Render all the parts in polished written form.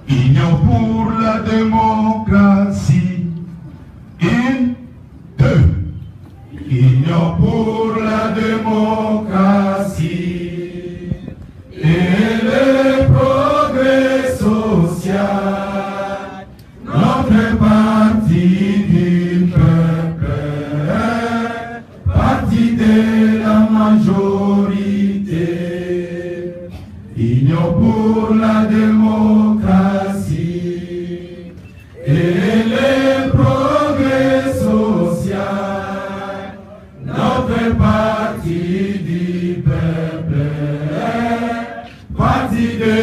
Union pour la démocratie. Une, deux. Union pour la démocratie et le progrès social. Notre parti du peuple, parti de la majorité. Union pour la démocratie et le progrès social. Notre parti du peuple, parti de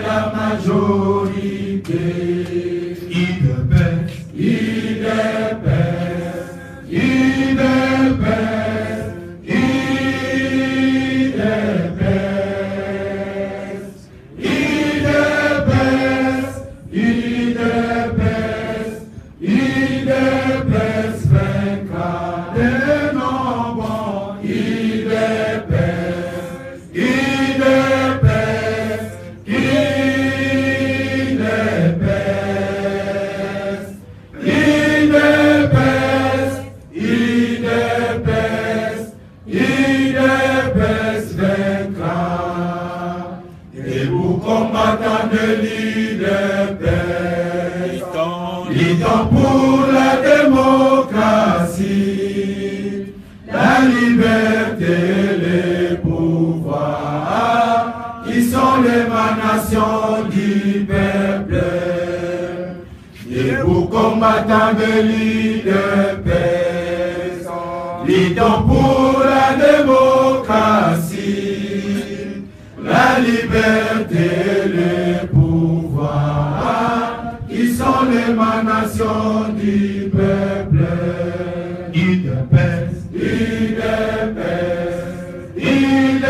la majorité. IDPS, IDPS, IDPS, IDPS, IDPS, IDPS vaincra des non-bons. IDPS, IDPS, IDPS, IDPS, IDPS, IDPS vaincra. Debout combattant de l'IDPS, luttons pour la démocratie, la liberté, les pouvoirs, qui sont l'émanation du peuple. Debout combattant de l'IDPS, luttons pour la démocratie, la liberté, les pouvoirs, qui sont l'émanation du peuple. IDPS, IDPS, IDPS,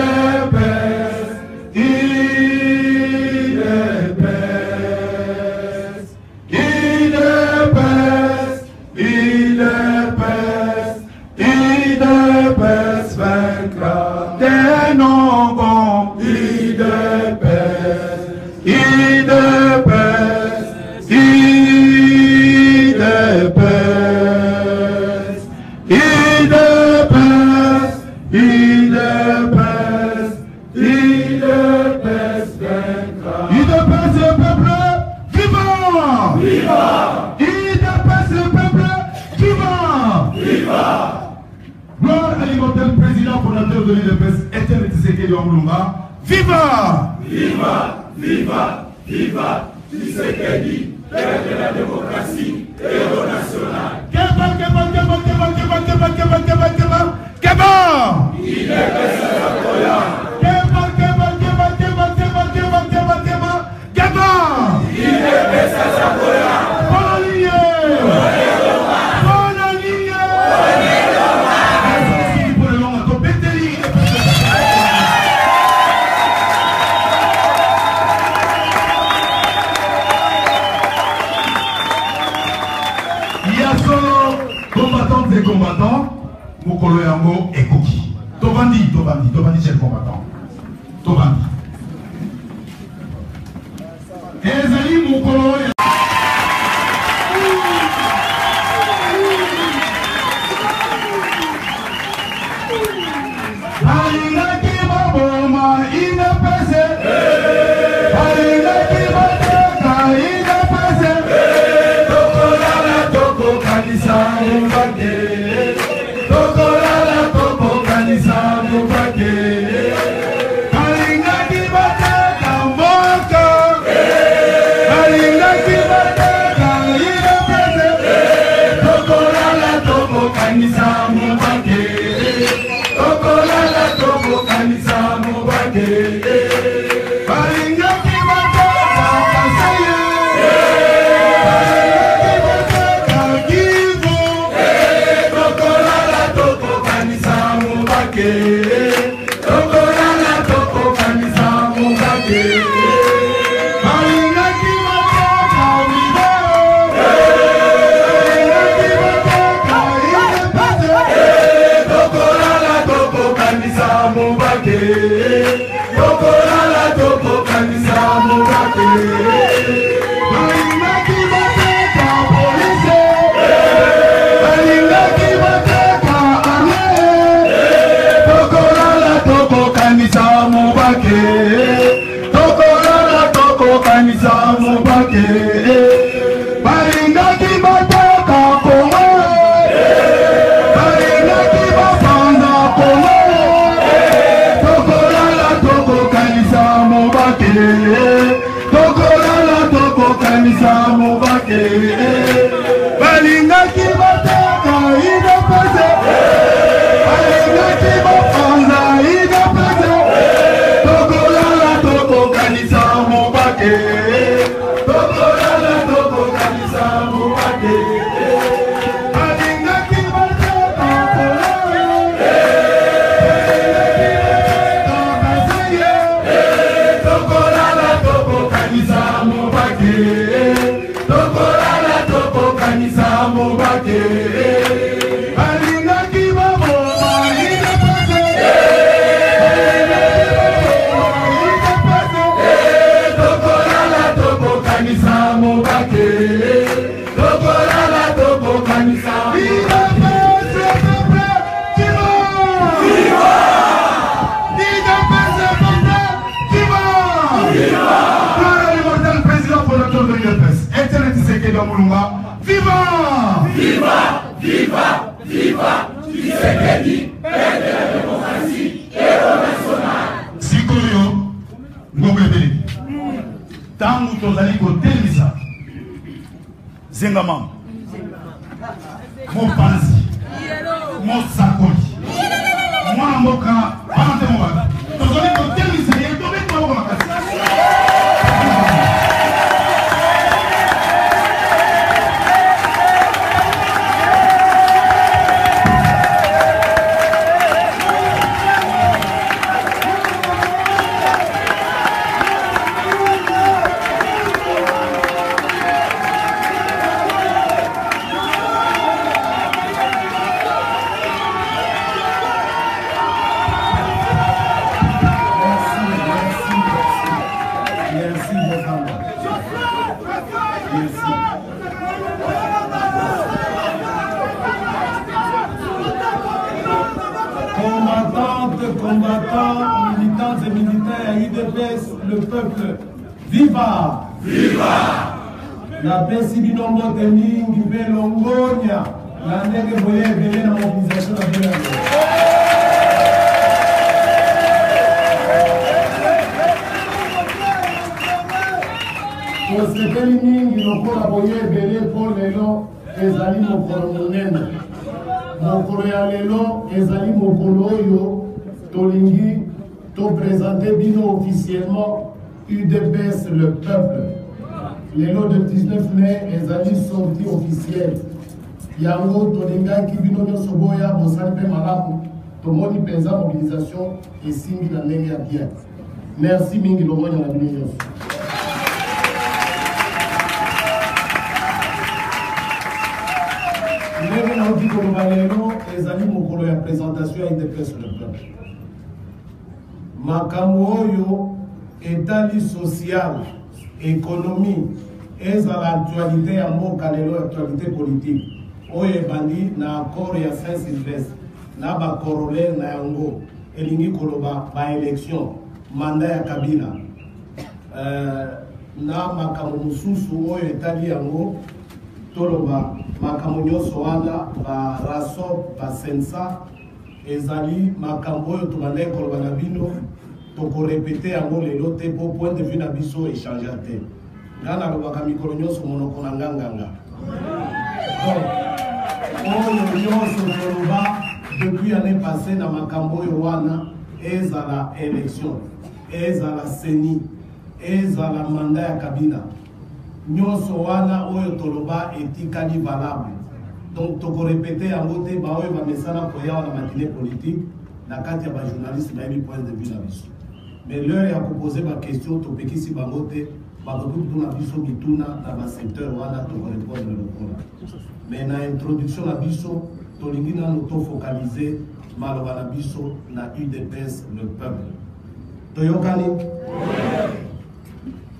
IDPS, IDPS, IDPS, IDPS vaincra des non-bons. IDPS, IDPS, IDPS, IDPS, IDPS, IDPS vaincra. IDPS le peuple, vivant! Vivant! IDPS le peuple, vivant! Vivant! Gloire à l'immortel président fondateur de l'IDPS, Etienne Tshisekedi Omulumba. Viva! Viva! Viva! Viva! Tshisekedi, père de la démocratie, héros national. Keba! Keba! Keba! Keba! Keba! Keba! Keba! Keba! Keba! Keba! Il est Sakoya. Keba! Keba! Keba! Keba! Keba! Keba! Keba! Keba! Keba! Il est Sakoya. Bonne ligne! Bonne ligne! Merci pour le nom à ton pételi. Combattantes et combattants, Mokolo Yango et Koki. Tobandi, Tobandi, Tobandi, c'est le combattant. Tobandi. Ezali Mokolo Yango. Alingaki Baboma, IDPS. Alingaki Bateka, IDPS. Tokolala, Toko Kanisa. Tokolala Toko Kanisa Mubake. Alingaki Bateka Mboka. Alingaki Mubake, Tokolala Toko Kanisa Mubake, Balingaki Mateka Wido, Balingaki Mateka Idepese, Tokolala Toko Kanisa Mubake, Tokolala Toko Kanisa Mubake, Balingaki Mateka Police, Balingaki Mateka Arme, Tokolala Toko Kanisa Mubake, Tokolala Toko Kanisa Mubake, Balingaki Mateka Kongo, Balingaki Bapanza Kongo, Tokolala Toko Kanisa Mubake, Tokolala Toko Kanisa Mubake, Balingaki Mateka Idepese, Balingaki Bapanza Idepese, Tokolala Toko Kanisa Mubake, Tokolala Toko Kanisa Mubake, Balingaki Mateka Kongo, Tokolala Toko Kanisa Mubake, Tokolala Toko Kanisa Mubake, Balingaki Baboma Idepese, Tokolala Toko Kanisa Mubake, Tokolala Toko Kanisa Idepese, Viva! Idepese, Viva! Gloire à l'immortel président fondateur de l'UDPS, Etienne Tshisekedi Mulumba, viva! Viva! Viva! Viva! Tshisekedi, père de la démocratie, héros national. Sikoyo, Ngobebeli. Tangu tozali kotelisa Zengamam, Mopanzi, Mosakoli, Mwamoka, Pante Mwaga. Tozali kotelisa Yedobe Mwaga Makasi. Combattants, militantes et militaires à UDPS, le peuple, viva! Viva! La Pessibinombo Temingi, Belongonia, la Nègre Boye, Belé, la mobilisation de la Pour ce que mingi, le Boye, Belé, Paul, Lélo, et Zali Mokolo Monene. Mokolo ya Lélo, et Zali Mokolo Yo. Tolingi, to présenter bino officiellement UDPS le peuple. Les lots de 19 mai, les amis sortis officiels. Yango, Tolinga, qui bino Soboya, Bosanpe Malamu, Tomoni Penza mobilisation et Singi la Nenga bien. Merci Mingi Lomoya la Bineos. Les amis Mokolo ya présentation à UDPS le peuple. Makambo oyo etali social, économie, et à l'actualité ya mboka lelo actualité politique. Oyo ebandi na accord ya Saint-Sylvestre, na ba corollaire na yango, elingi koloba ba élection, mandat ya Kabila. Na makambo mususu oyo etali yango toloba makambo nyonso wana ba raso ba sensa ezali makambo oyo tobanda koloba na bino toko répéter yango lelo te po point de vue na biso échanger te ngana lobaka mikolo nyonso monoko na nganganga donc oyo nyonso toloba depuis année passée na makambo oyo wana ezala élection ezala seni ezala mandat ya Kabila nyonso wana oyo toloba etikali valable. Donc toko répéter yango te ba oyo ba mesana koya na matinée politique na kati ya journaliste ba mi point de vue na biso. Mais l'heure ya poser ma question to pekisi bango te ba ko tuna biso bituna na ba secteur wana to répondre le problème. Mais na introduction na biso to lingina no to focaliser maloba na biso na UDPS le peuple. To yokani?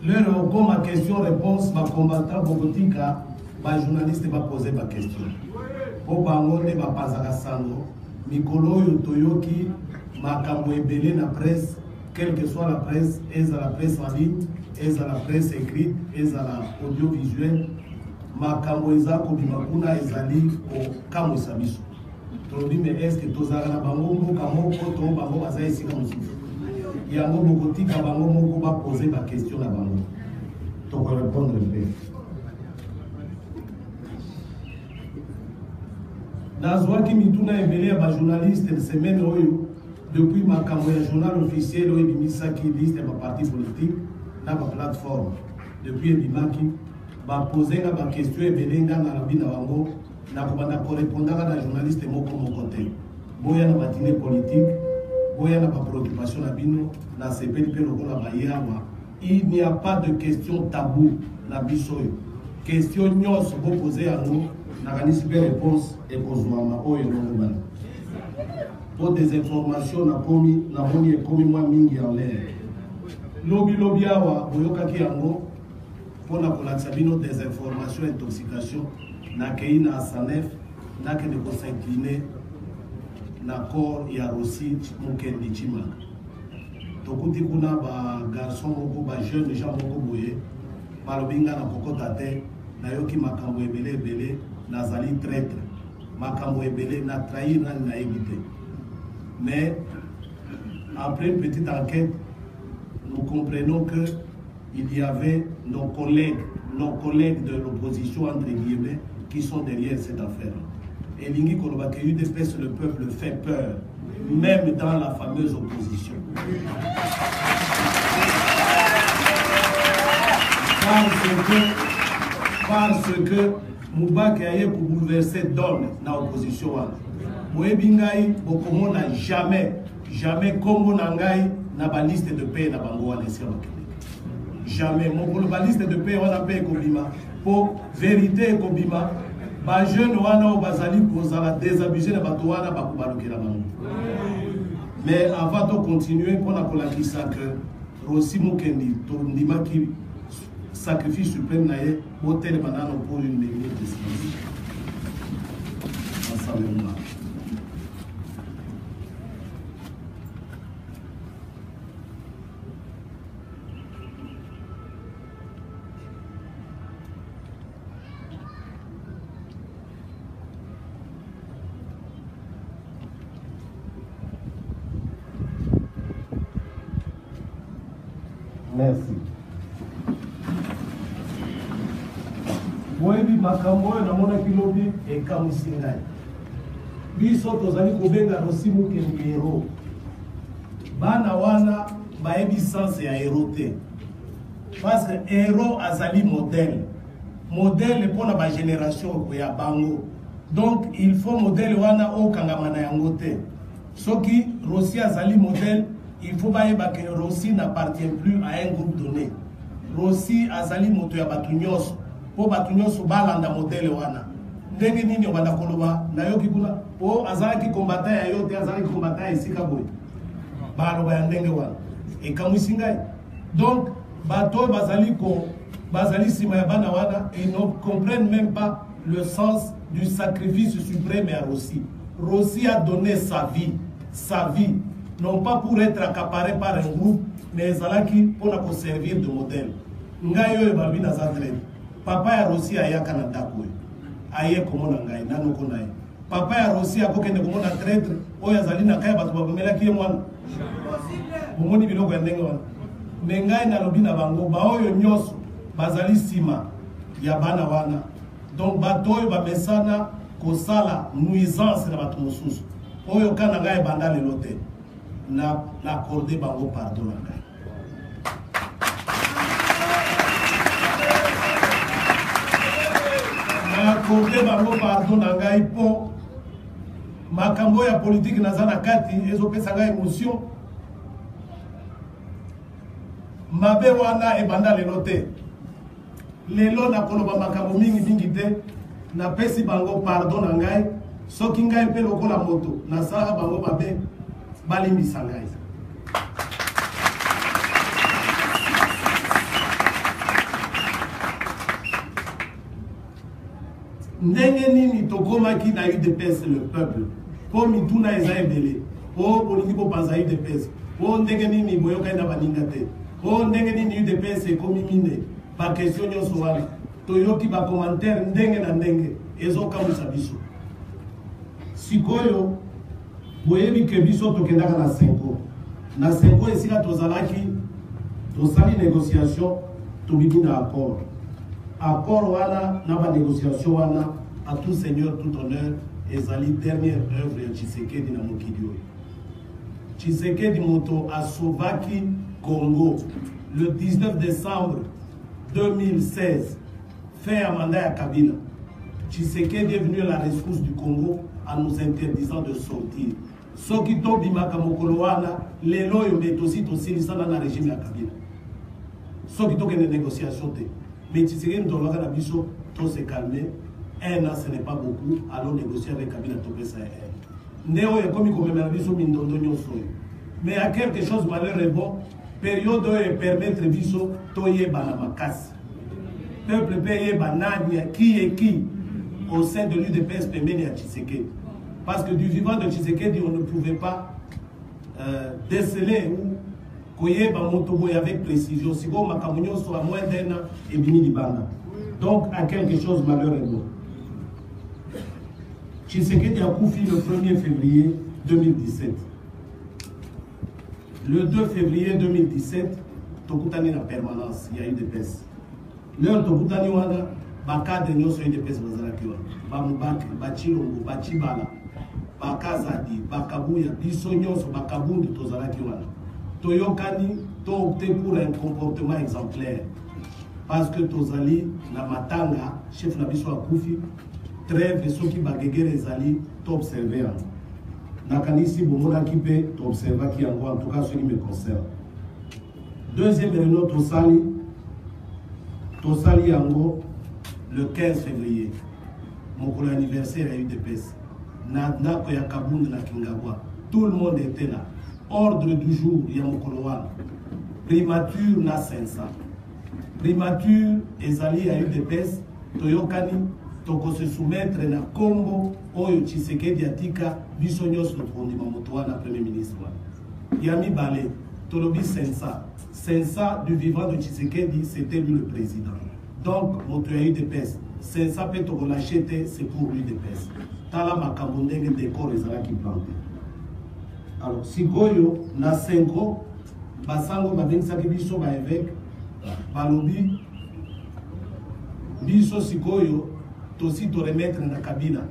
L'heure comme ma question réponse ma combattant bogotika ba journaliste va poser ma question. Po bango ne ba pazaka sango mikolo yo toyoki makambo ebele na presse, quelle que soit la presse, est à la presse en ligne, est à la presse écrite, est à la audiovisuelle, makambo eza kobima kuna ezali o kamo sabiso. Tolobi mais est-ce que tozala na bango mboka moko to bango baza esika mosusu? Yango bokotika bango moko ba poser ma question na bango. To répondre le nazwaki mituna ebele ya ba journaliste de semaine oyo depuis makambo ya journal officiel oyo ebimisaki liste ya parti politique na ba plateforme depuis ebimaki bapozenga ba question ebele nga na lobi na bango na kobanda korepondaka na journaliste moko moko te boya na batine politique boya na ba préoccupation na bino na sepeli mpe lokola bayawa. Il n'y a pas de question tabou na biso oyo question nyonso bopoze yango nakanisi mpe réponse ekozwama oyo elongobana po des informations namoni ekomi mwa mingi en l'air lobi awa boyokaki yango mpona kolakisa bino des informations intoxication nakei na asanef nakende kosincline na corps ya Rossi Mukendi Chimaka tokuti kuna bagarçon moko bajeune gens moko boye balobinga na kokota te nayoki makambo ebele nazali traître makambo ebele na trahir nani na éviter. Mais après une petite enquête nous comprenons que il y avait nos collègues de l'opposition entre guillemets qui sont derrière cette affaire. Et Lingi Koloba que UDPS le peuple fait peur même dans la fameuse opposition. Parce que Moubaki a pour bouleverser donne dans l'opposition. Moebingai, Bokomo n'a jamais Congo Nangai n'a pas liste de paix dans Bango à jamais. Mon liste de paix, on a payé Kobima. Pour vérité Kobima, ba jeune wana ou bazali kozala désabusé na batouana ba kubalukela bango. Mais avant de continuer, on a kolakisa que Rossi Mukendi Tondimaki sacrifice suprême naie hôtel banano pour une minute de silence. Ensemble. Merci. Moyebi makambo na mona kilobi e kamusingai. Biso tozali kobenga Rossi Mukendi héros. Bana wana baebi sens ya héros te. Parce que héros azali modèle. Modèle pour la génération ya bango. Donc il faut modèle wana o kangamana yango te. Soki Rossi azali modèle, il faut que Rossi n'appartient plus à un groupe donné. Rossi azali moto ya batunyos. Po batunyos balanda modèle wana. Ndenge nini obanda koloba na yoki kuna o azali combattant ya yote azali combattant esika boy. Baloba ya ndenge wana. E kamusingai. Donc bato bazali sima ya bana wana, ils ne comprennent même pas le sens du sacrifice suprême à Rossi. Rossi a donné sa vie, non pas pour être accaparé par un groupe, mais pour nous servir de modèle. Ngayo babi na zadred. Papa ya Rossi aya Canada ko. Aye komona ngai nanu konaye. Papa ya Rossi akokende komona traître oya zali na kaya batu babemela ki mwana. Momoni biloko ya ndenge wana. Mengai na lobi na bango ba oyo nyoso bazali sima ya bana wana. Donc bato oyo bamesana kosala nuisance na bato mosusu. Oyo kana ngai banda lelo te. Na accordé bango pardon na ngai. Na accordé bango pardon na ngai po makambo ya politique naza na kati ezopesanga émotion mabe wana ebanda lelo te lelo nakoloba makambo mingi te napesi bango pardon na ngai soki ngai mpe lokola moto nasala bango mabe balimbisa ngai ndenge nini tokomaki na UDPS le peuple po mituna eza ebele po bolingi bopanza UDPS po ndenge nini boyokani na baninga te po ndenge nini UDPS ekomi mine bakestion nyonso wana toyoki bacommentaire ndenge na ndenge ezokamwisa biso sikoyo boyebi ke biso tokendaka na senko esika tozalaki tosali négociation tobimi na accord wana na banégociation wana à tout seigneur tout honneur ezali dernière œuvre ya Tshisekedi na mokili oyo Tshisekedi moto asovaki Congo le 19 décembre 2016 fin ya mandat ya Kabila. Tshisekedi est venu à la rescousse du Congo en nous interdisant de sortir soki tobimaka mokolo wana lelo oyo mbe tosi tosilisana na régime ya Kabila soki tokende négociation te mais Tshisekedi tolobaka na biso to se calmer. Un an, ce n'est pas beaucoup. Allons négocier avec Kabila Topesa. Néo est comme il a dit sur Mindondonio Soy. Mais à quelque chose malheureux bon, période de permettre Biso, Toye Banamakas. Peuple payé Banania, qui est qui au sein de l'UDPS Pemeni à Tshisekedi. Parce que du vivant de Tshisekedi, on ne pouvait pas déceler ou Koye Bamotoboy avec précision. Si bon, Makamunyo soit moins d'un an et Bini Libana. Donc, à quelque chose malheureux bon. Tshisekedi a koufi le 1er février 2017. Le 2 février 2017, Tokutani na permanence, il y a eu des pèses. L'heure Tokutani wana, Bakade nyoso eu des pèses bazalakiwa. Bamubaki, Bachilongo, Bachibala, Bakazadi, Bakabuya, Biso nyoso, Bakabundi tozalakiwa. Toyokani, to opté pour un comportement exemplaire. Parce que Tozali, na Matanga, chef na biso a koufi, trêve et ceux qui bagégere ezali t'observer nakanisi bomona kipe t'observer qui en tout cas ce qui me concerne. Deuxième réunion tosali yango le 15 février mon anniversaire a eu des pèses na ndako ya Kabunda na Kingabwa, tout le monde était là. Ordre du jour ya mokolo wana primature na 500 primature ezali a eu des pèses toyokani toko se soumettre na Congo oyo Tshisekedi atika biso nyonso tokondima moto wana premier ministre wana yami bale tolobi 500 du vivant de Tshisekedi c'était lui le président donc moto ya UDPS 500 pe toko l'achete c'est pour lui UDPS tala makambo ndenge décor ezalaki planté. Alors sikoyo na 5 basango babengisaki biso ba évêque balobi biso sikoyo aussi de remettre na Kabila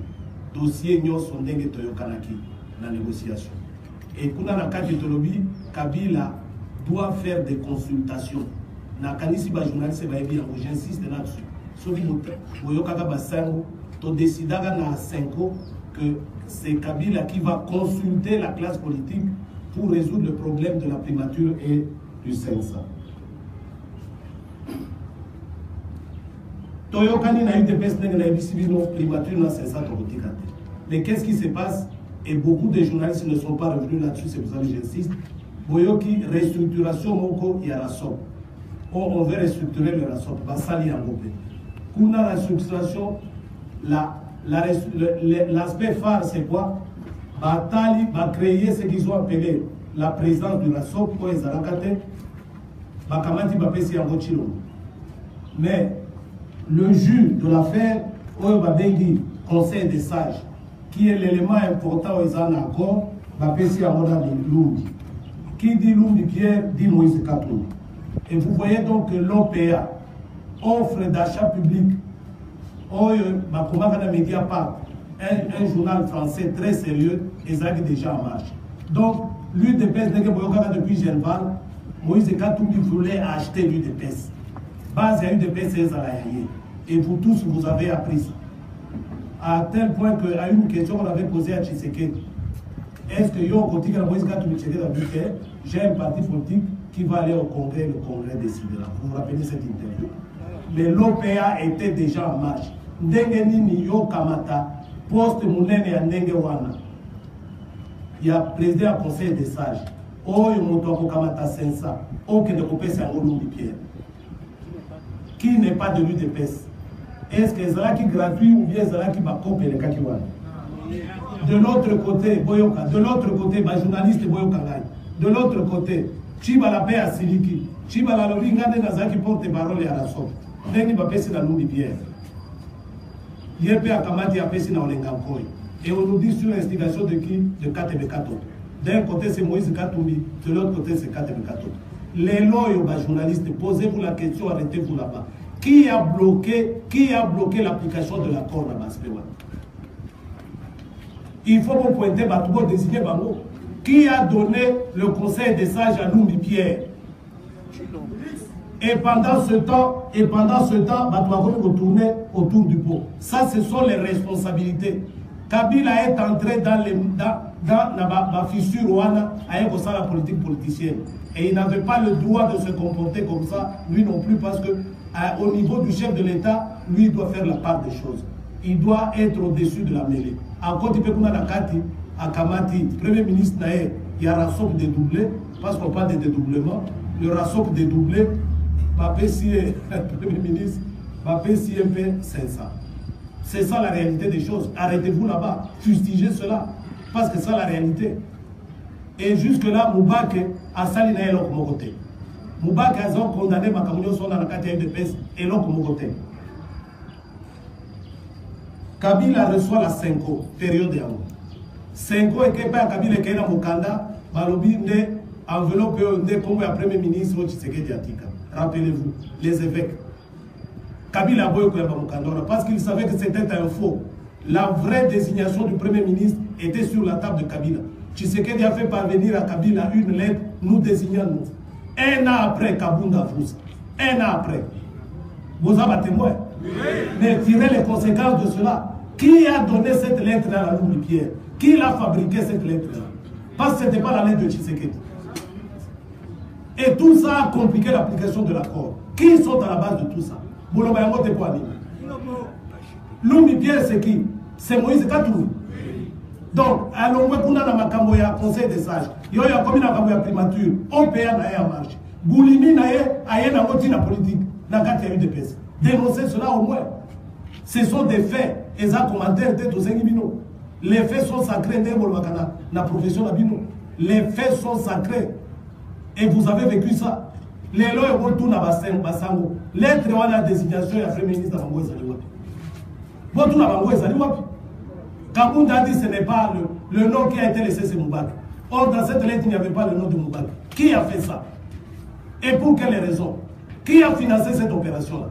dossier nyonso ndenge toyokanaki na négociation et kuna na kati tolobi Kabila doit faire des consultations na kanisi ba journaliste ba ebi yango j'insiste là-dessus soki boyokaka basango to décidaka na 5 que c'est Kabila qui va consulter la classe politique pour résoudre le problème de la primature et du 500. Toyokani na UDPS na ibisibino primature na 500 tokotika. Mais qu'est-ce qui se passe? Et beaucoup de journalistes ne sont pas revenus là-dessus, c'est pour ça que j'insiste. Boyoki restructuration moko ya la SOP. On veut restructurer le RASOP. Basali Angopé. Kuna la restructuration, l'aspect phare c'est quoi? Batali va créer ce qu'ils ont appelé la présidence du RASOP pour les Alakate. Bakamati Bapesi Angochilo. Mais le jus de l'affaire, Oyo Babengi, Conseil des sages, qui est l'élément important aux accords, Bapesi Amoda de Lumbi. Qui dit Lumbi Pierre dit Moïse Katou. Et vous voyez donc que l'OPA, offre d'achat public, Oyo Bakomaka Mediapart, un journal français très sérieux, et ça est déjà en marche. Donc, l'UDPS, depuis Genval, Moïse Katou voulait acheter l'UDPS. Base à UDPS, et vous tous, vous avez appris ça. à tel point qu'à une question qu'on avait posée à Tshisekedi, est-ce que yo côté que la Moïse Katumbi Tshisekedi a dit que j'ai un parti politique qui va aller au Congrès, le Congrès décidera. Vous vous rappelez cette interview? Mais l'OPA était déjà en marche. Ndenge nini yo kamata poste munene ya ndenge wana. Il y a président du conseil des sages. Oh, il monte au kamata sensa. Oh, que de couper c'est un rouleau de pierre. Qui n'est pas de l'UDPS? Est-ce que c'est là qui est gratuit ou bien c'est là qui va couper les kakiwana? De l'autre côté, Boyoka. De l'autre côté, journaliste Boyoka. De l'autre côté, Chiba la paix à Siliki. Chiba la lobi ngande nazaki porte parole à la sorte. Ndeni ba pesi na lumbi pierre. Yepe akamati a pesi na olengankoi. Et on nous dit sur l'instigation de qui? De KTB Kato. D'un côté c'est Moïse Katumbi, de l'autre côté c'est KTB Kato. Les loyaux journalistes, posez-vous la question, arrêtez-vous là-bas. Qui a bloqué l'application de l'accord là-bas? Il faut vous pointer, vous désigner Bango. Qui a donné le conseil des sages à Lumbi Pierre? Et pendant ce temps, vous retourner autour du pot. Ça, ce sont les responsabilités. Kabila est entré dans la fissure ouana avec la politique politicienne. Et il n'avait pas le droit de se comporter comme ça, lui non plus, parce que au niveau du chef de l'État, lui, il doit faire la part des choses. Il doit être au-dessus de la mêlée. À côté de Nakati, à Kamati, Premier ministre Naé, il y a un RASOP dédoublé, parce qu'on parle de dédoublement. Le RASOP dédoublé, Papé si Premier ministre, Papé si MP 500. C'est ça la réalité des choses. Arrêtez-vous là-bas, fustigez cela, parce que c'est la réalité. Et jusque-là, Moubake a sali na eloko mokote. Moubake a condamné Makamunyo son dans la KTM de PES eloko mokote. Kabila reçoit la 5 période de Yango. 5 et que Kabila qui est dans Mokanda, Balobi ne enveloppe de comme le Premier ministre Tshisekedi Atika. Rappelez-vous, les évêques. Kabila a boyé Mokanda parce qu'il savait que c'était un faux. La vraie désignation du Premier ministre était sur la table de Kabila. Tshisekedi a fait parvenir à Kabila une lettre nous désignant nous. Un an après Kabunda Foussa. Un an après. Vous avez témoin. Oui. Mais tirez les conséquences de cela. Qui a donné cette lettre à la Lumbi Pierre? Qui l'a fabriqué cette lettre-là? Parce que ce n'était pas la lettre de Tshisekedi. Et tout ça a compliqué l'application de l'accord. Qui sont à la base de tout ça? Boulombayango Tepoani. Lumbi Pierre, c'est qui? C'est Moïse Katumbi. Donc, allons voir dans makambo ya conseil des sages. Yo ya comme na makambo ya primature, OPA na ya marche. Boulimi na ye na moti na politique, na kati ya UDPS. Dénoncer cela au moins. Ce sont des faits. Et ça commentaire de tous les bino. Les faits sont sacrés dans la profession de bino. Les faits sont sacrés. Et vous avez vécu ça. Les lois vont tout na basango. Lettre ou la désignation ya premier ministre Bango Ezaliwapi. Bon tout na Bango Ezaliwapi. Kabunda dit que ce n'est pas le nom qui a été laissé, c'est Moubake. Or, dans cette lettre, il n'y avait pas le nom de Moubake. Qui a fait ça? Et pour quelles raisons? Qui a financé cette opération-là?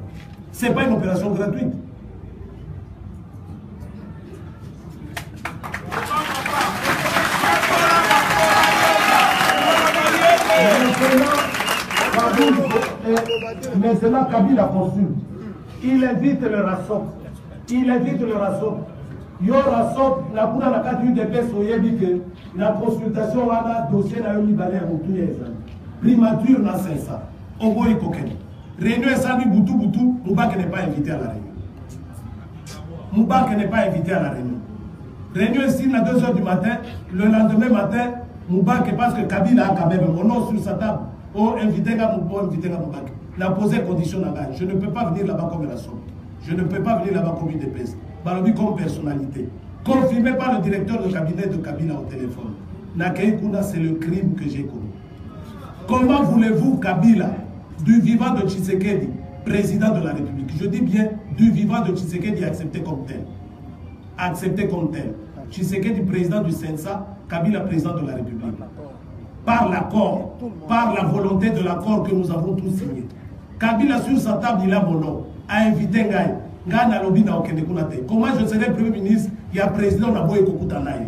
Ce n'est pas une opération gratuite. Maintenant, Kabila consulte. Il invite le RASOP. Yorasop, la Bouna la carte UDPS au Yébike, la consultation a dossier na yomi balé à primature na 500. On voit les coquins. Réunion Sami Boutou, Moubake n'est pas invité à la réunion. Moubake n'est pas invité à la réunion. Réunion ici à 2h du matin, le lendemain matin, Moubake, parce que Kabila a quand même mon nom sur sa table, oh, invité à Moubake. La posé condition là-bas. Je ne peux pas venir là-bas comme la somme. Je ne peux pas venir là-bas comme UDPS. Balobi comme personnalité. Confirmé par le directeur de cabinet de Kabila au téléphone. Nakei Kounda, c'est le crime que j'ai commis. Comment voulez-vous Kabila, du vivant de Tshisekedi, président de la République, je dis bien du vivant de Tshisekedi, accepté comme tel. Accepté comme tel. Tshisekedi, président du Sensa, Kabila, président de la République. Par l'accord, par la volonté de l'accord que nous avons tous signé. Kabila, sur sa table, il a mon nom, a invité Ngaï. Comment je serai Premier ministre, il y a président Naboye Kokutanaï.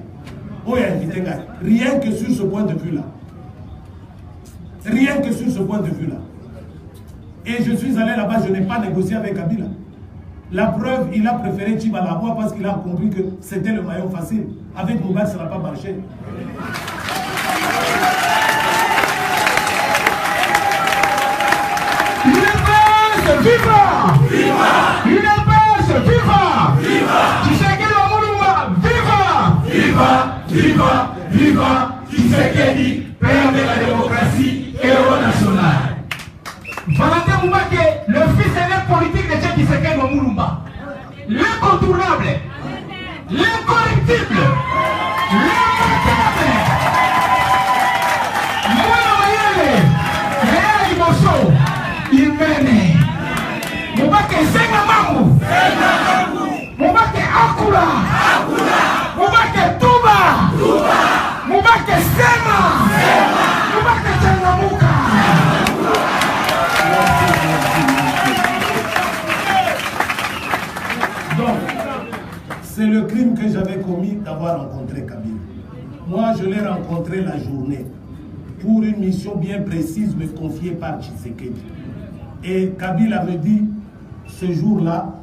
Rien que sur ce point de vue-là. Rien que sur ce point de vue-là. Et je suis allé là-bas, je n'ai pas négocié avec Kabila. La preuve, il a préféré Tchibalabwa parce qu'il a compris que c'était le maillot facile. Avec Moubarak, ça n'a pas marché. Viva! Viva! UDPS, viva! Viva! Tshisekedi wa Mulumba, viva! Viva! Viva! Viva! Tshisekedi, père de la démocratie, héros national. Valentin Moubake, le fils aîné politique de Tshisekedi wa Mulumba, l'incontournable, l'incorruptible, l'imbattable, Mwana Mayele, Léa Liboso, Imene. Moubake Senga Mamou, Moubake Akula, Moubake Touba, Moubake Sema, Moubake Changamuka. Donc, c'est le crime que j'avais commis d'avoir rencontré Kabila. Moi, je l'ai rencontré la journée pour une mission bien précise me confiée par Tshisekedi. Et Kabila me dit, ce jour-là,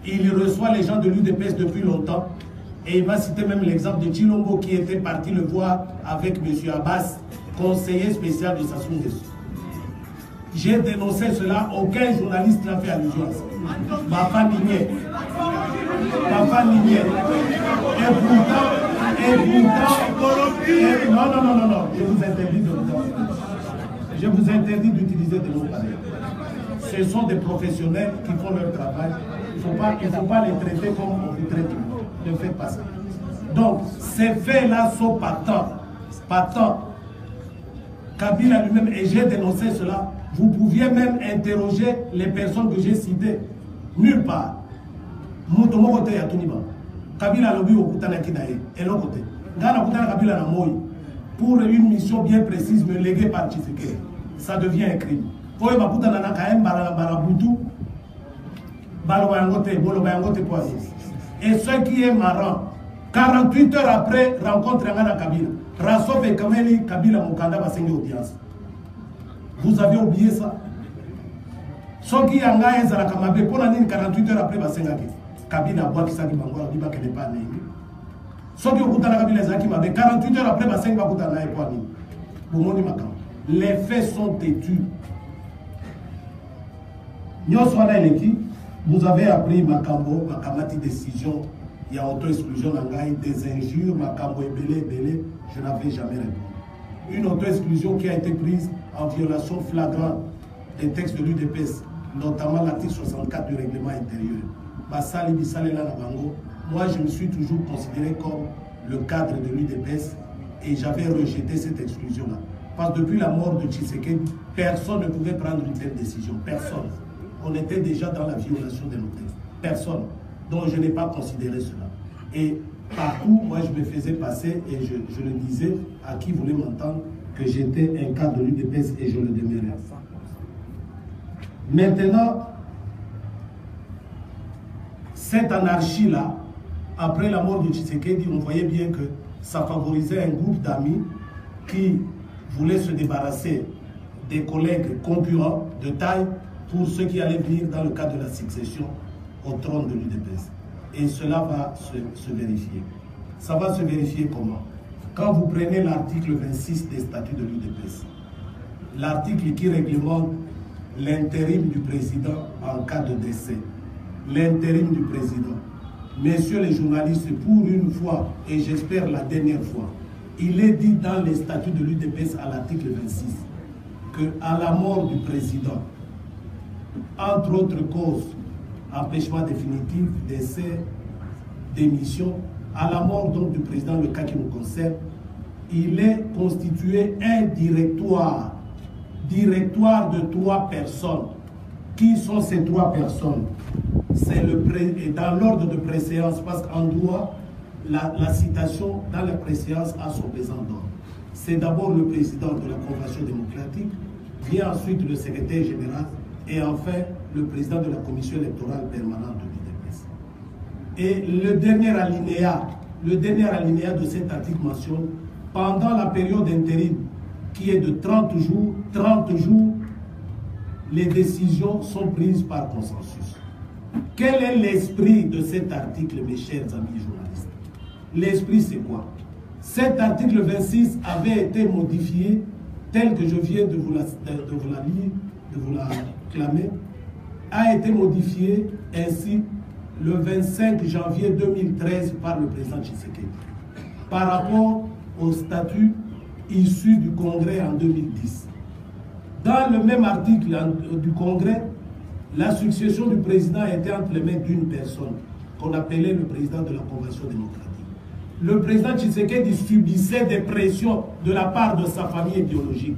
il reçoit les gens de l'UDPS depuis longtemps et il va citer même l'exemple de Chilombo qui était parti le voir avec M. Abbas, conseiller spécial de Sassou Nguesso. J'ai dénoncé cela, aucun journaliste n'a fait allusion à ça. Papa Nigné. Papa Nigné. Et pourtant, non, je vous interdis de vous dire. Je vous interdis d'utiliser des mots pareils. Ce sont des professionnels qui font leur travail. Il ne faut pas les traiter comme on vous traite. Ne faites pas ça. Donc, ces faits-là sont patents. Kabila lui-même, et j'ai dénoncé cela, vous pouviez même interroger les personnes que j'ai citées. Nulle part. Moutomo côté à Tuniba. Kabila lobi au Koutana Kinae. Et l'autre côté. Gana Koutana Kabila na Moï. Pour une mission bien précise, me léguée par Tshisekedi. Ça devient un crime. Oye bakuta na nakaem barabutu balobayangote bolobayangote poisson. Et ce qui est marrant, 48 heures après rencontre Ngana Kabila, Rassop et Kameli Kabila Mokanda va signer audience. Vous avez oublié ça? Ce qui est en gain à la Kamabe pour l'année 48 heures après va signer Kabila boit qui s'agit bangola biba qu'elle n'est pas née. Ce qui est au Koutana Kabila Zaki Mabe 48 heures après va signer Bakutana et Poani. Boumoni Makam. Les faits sont têtus. Vous avez appris Makambo, Makamati décision, il y a auto-exclusion, des injures, Makambo et Belé, je n'avais jamais répondu. Une auto-exclusion qui a été prise en violation flagrante des textes de l'UDPS, notamment l'article 64 du règlement intérieur. Moi, je me suis toujours considéré comme le cadre de l'UDPS et j'avais rejeté cette exclusion-là. Parce que depuis la mort de Tshisekedi, personne ne pouvait prendre une telle décision. Personne. On était déjà dans la violation de nos textes. Personne. Donc je n'ai pas considéré cela. Et partout, moi je me faisais passer et je le disais à qui voulait m'entendre que j'étais un cadre de l'UDPS et je le demeurais. Maintenant, cette anarchie-là, après la mort de Tshisekedi, on voyait bien que ça favorisait un groupe d'amis qui voulaient se débarrasser des collègues concurrents de taille pour ceux qui allaient venir dans le cadre de la succession au trône de l'UDPS. Et cela va se vérifier. Ça va se vérifier comment? Quand vous prenez l'article 26 des statuts de l'UDPS, l'article qui réglemente l'intérim du président en cas de décès, l'intérim du président. Messieurs les journalistes, pour une fois, et j'espère la dernière fois, il est dit dans les statuts de l'UDPS à l'article 26 qu'à la mort du président, entre autres causes, empêchement définitif, décès, démission, à la mort donc du président, le cas qui nous concerne, il est constitué un directoire de 3 personnes. Qui sont ces 3 personnes? C'est dans l'ordre de préséance, parce qu'en droit, la citation dans la préséance a son pesant d'ordre. C'est d'abord le président de la Convention démocratique, vient ensuite le secrétaire général, et enfin le président de la commission électorale permanente de l'UDPS. Et le dernier alinéa de cet article mentionne, pendant la période d'intérim qui est de 30 jours, les décisions sont prises par consensus. Quel est l'esprit de cet article, mes chers amis journalistes? L'esprit, c'est quoi? Cet article 26 avait été modifié tel que je viens de vous la lire, de vous la clamer, a été modifié ainsi le 25 janvier 2013 par le président Tshisekedi par rapport au statut issu du Congrès en 2010. Dans le même article du Congrès, la succession du président était entre les mains d'une personne qu'on appelait le président de la Convention démocratique. Le président Tshisekedi subissait des pressions de la part de sa famille idéologique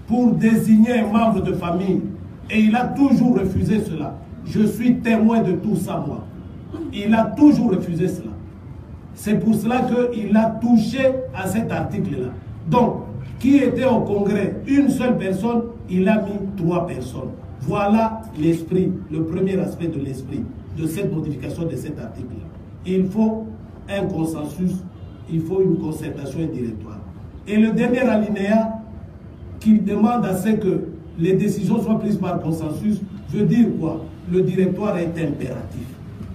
pour désigner un membre de famille et il a toujours refusé cela. Je suis témoin de tout ça, moi. Il a toujours refusé cela. C'est pour cela qu'il a touché à cet article-là. Donc, qui était au Congrès? Une seule personne, il a mis 3 personnes. Voilà l'esprit, le premier aspect de l'esprit de cette modification de cet article-là. Il faut un consensus, il faut une concertation indirectoire. Et le dernier alinéa qui demande à ce que les décisions soient prises par consensus veut dire quoi? Le directoire est impératif.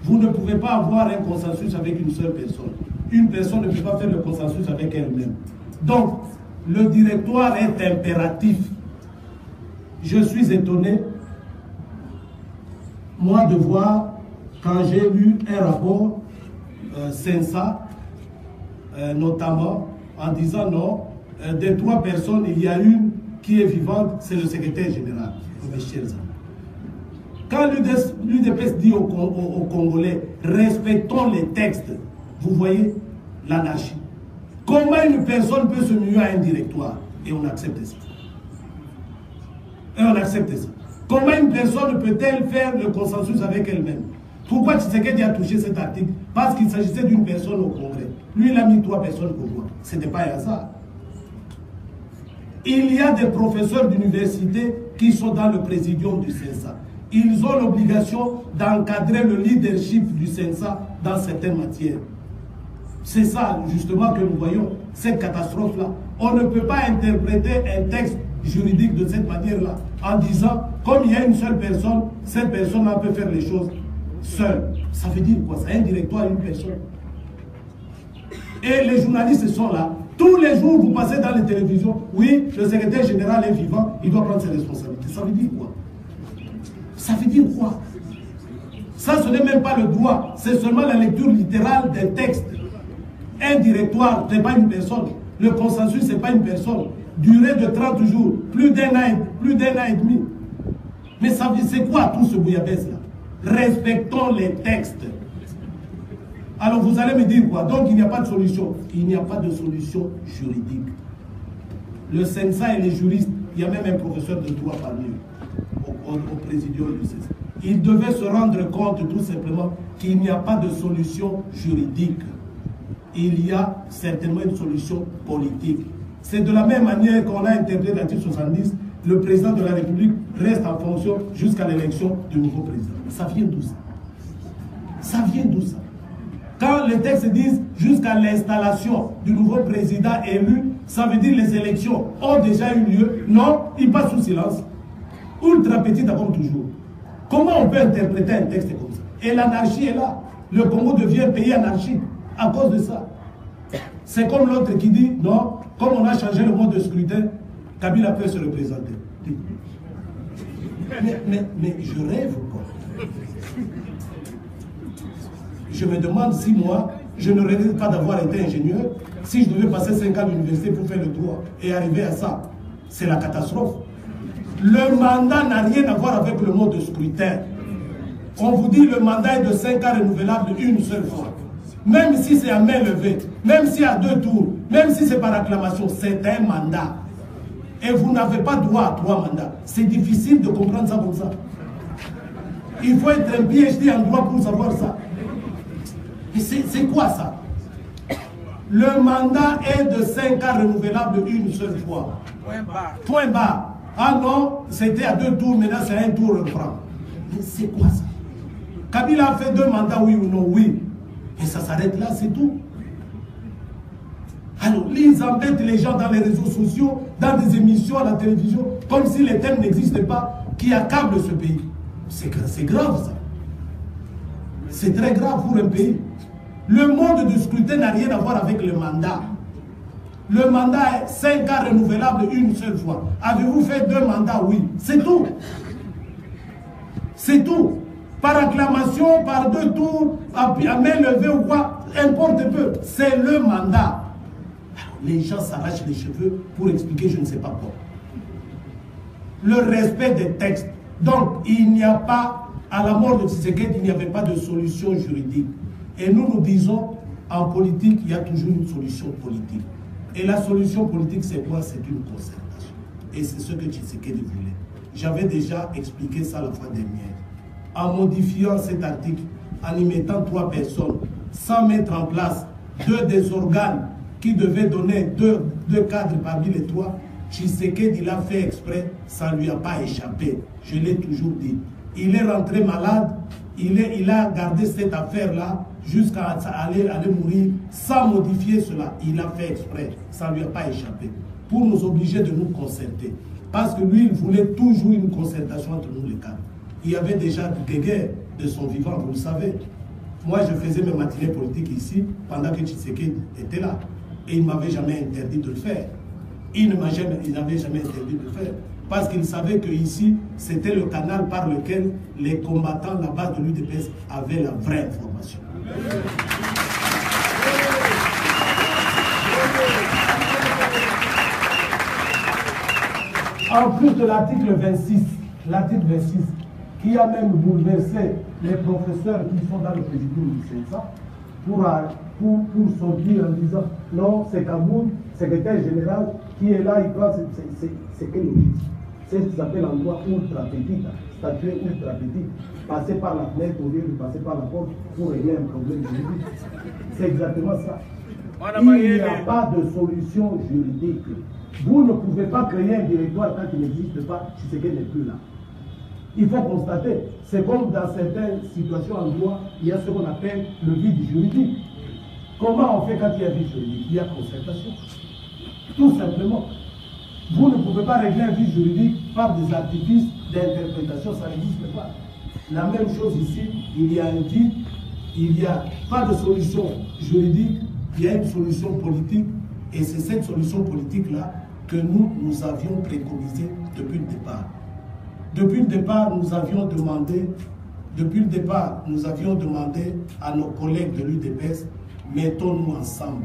Vous ne pouvez pas avoir un consensus avec une seule personne. Une personne ne peut pas faire le consensus avec elle-même. Donc, le directoire est impératif. Je suis étonné, moi, de voir, quand j'ai lu un rapport, Sensa, notamment, en disant non, des 3 personnes, il y a une qui est vivante, c'est le secrétaire général, mes chers amis. Quand l'UDPS dit aux Congolais, respectons les textes, vous voyez l'anarchie. Comment une personne peut se muer à un directoire? Et on accepte ça. Et on accepte ça. Comment une personne peut-elle faire le consensus avec elle-même? Pourquoi Tshisekedi a touché cet article? Parce qu'il s'agissait d'une personne au Congrès. Lui, il a mis 3 personnes pour moi. Ce n'était pas un hasard. Il y a des professeurs d'université qui sont dans le présidium du CENSA. Ils ont l'obligation d'encadrer le leadership du CENSA dans certaines matières. C'est ça, justement, que nous voyons, cette catastrophe-là. On ne peut pas interpréter un texte juridique de cette manière-là, en disant, comme il y a une seule personne, cette personne-là peut faire les choses seule. Ça veut dire quoi? C'est un directoire, une personne. Et les journalistes sont là. Tous les jours, vous passez dans les télévisions, oui, le secrétaire général est vivant, il doit prendre ses responsabilités. Ça veut dire quoi? Ça veut dire quoi? Ça, ce n'est même pas le droit, c'est seulement la lecture littérale des textes. Un directoire, ce n'est pas une personne. Le consensus, ce n'est pas une personne. Durée de 30 jours, plus d'un an et demi. Mais ça c'est quoi tout ce bouillabaisse-là? Respectons les textes. Alors vous allez me dire quoi? Donc il n'y a pas de solution. Il n'y a pas de solution juridique. Le CENSA et les juristes, il y a même un professeur de droit parmi eux, au présidium du CENSA. Ils devaient se rendre compte tout simplement qu'il n'y a pas de solution juridique. Il y a certainement une solution politique. C'est de la même manière qu'on a interprété l'article 70, le président de la République reste en fonction jusqu'à l'élection du nouveau président. Ça vient d'où ça? Ça vient d'où ça? Quand les textes disent jusqu'à l'installation du nouveau président élu, ça veut dire les élections ont déjà eu lieu. Non, il passe sous silence. Ultra petit comme toujours. Comment on peut interpréter un texte comme ça? Et l'anarchie est là. Le Congo devient un pays anarchique à cause de ça. C'est comme l'autre qui dit, non, comme on a changé le mode de scrutin, Kabila peut se représenter. Mais je rêve quoi. Je me demande si moi, je ne regrette pas d'avoir été ingénieur, si je devais passer 5 ans à l'université pour faire le droit et arriver à ça. C'est la catastrophe. Le mandat n'a rien à voir avec le mode de scrutin. On vous dit le mandat est de 5 ans renouvelable une seule fois. Même si c'est à main levée, même si à 2 tours, même si c'est par acclamation, c'est un mandat. Et vous n'avez pas droit à 3 mandats. C'est difficile de comprendre ça comme ça. Il faut être un PhD en droit pour savoir ça. Et c'est quoi ça? Le mandat est de 5 ans renouvelable une seule fois. Point barre. Point barre. Ah non, c'était à 2 tours, maintenant c'est un tour reprend. Mais c'est quoi ça? Kabila a fait 2 mandats, oui ou non? Oui. Et ça s'arrête là, c'est tout. Alors, ils embêtent les gens dans les réseaux sociaux, dans des émissions à la télévision, comme si les thèmes n'existaient pas, qui accablent ce pays. C'est grave ça. C'est très grave pour un pays. Le mode de scrutin n'a rien à voir avec le mandat. Le mandat est 5 ans renouvelable une seule fois. Avez-vous fait 2 mandats? Oui. C'est tout. C'est tout. Par acclamation, par 2 tours, à main levée ou quoi, importe peu. C'est le mandat. Les gens s'arrachent les cheveux pour expliquer je ne sais pas quoi. Le respect des textes. Donc, il n'y a pas, à la mort de Tshisekedi, il n'y avait pas de solution juridique. Et nous disons, en politique, il y a toujours une solution politique. Et la solution politique, c'est quoi? C'est une concertation. Et c'est ce que Tshisekedi voulait. J'avais déjà expliqué ça la fois dernière. En modifiant cet article, en y mettant 3 personnes, sans mettre en place 2 des organes qui devaient donner 2 cadres parmi les 3, Tshisekedi l'a fait exprès, ça ne lui a pas échappé. Je l'ai toujours dit. Il est rentré malade, il a gardé cette affaire-là jusqu'à aller mourir sans modifier cela. Il a fait exprès, ça ne lui a pas échappé. Pour nous obliger de nous concerter. Parce que lui, il voulait toujours une concertation entre nous les cadres. Il y avait déjà des guerres de son vivant, vous le savez. Moi, je faisais mes matinées politiques ici pendant que Tshisekedi était là. Et il ne m'avait jamais interdit de le faire. Il n'avait jamais interdit de le faire. Parce qu'il savait que ici, c'était le canal par lequel les combattants, la base de l'UDPS, avaient la vraie information. En plus de l'article 26, qui a même bouleversé les professeurs qui sont dans le présidium du CENSA pour sortir en disant non, c'est Kaboul, secrétaire général, qui est là, il pense, c'est quelle logique? C'est ce qui s'appelle en droit ultra petit, statué ultra petit, passer par la fenêtre au lieu de passer par la porte pour régler un problème juridique. C'est exactement ça. Il n'y a pas de solution juridique. Vous ne pouvez pas créer un directoire quand il n'existe pas, si ce n'est plus là. Il faut constater, c'est comme dans certaines situations en droit, il y a ce qu'on appelle le vide juridique. Comment on fait quand il y a vide juridique? Il y a concertation. Tout simplement. Vous ne pouvez pas régler un vide juridique par des artifices d'interprétation, ça n'existe pas. La même chose ici, il y a un vide, il n'y a pas de solution juridique, il y a une solution politique, et c'est cette solution politique-là que nous avions préconisée depuis le départ. Depuis le départ, nous avions demandé à nos collègues de l'UDPS, mettons-nous ensemble.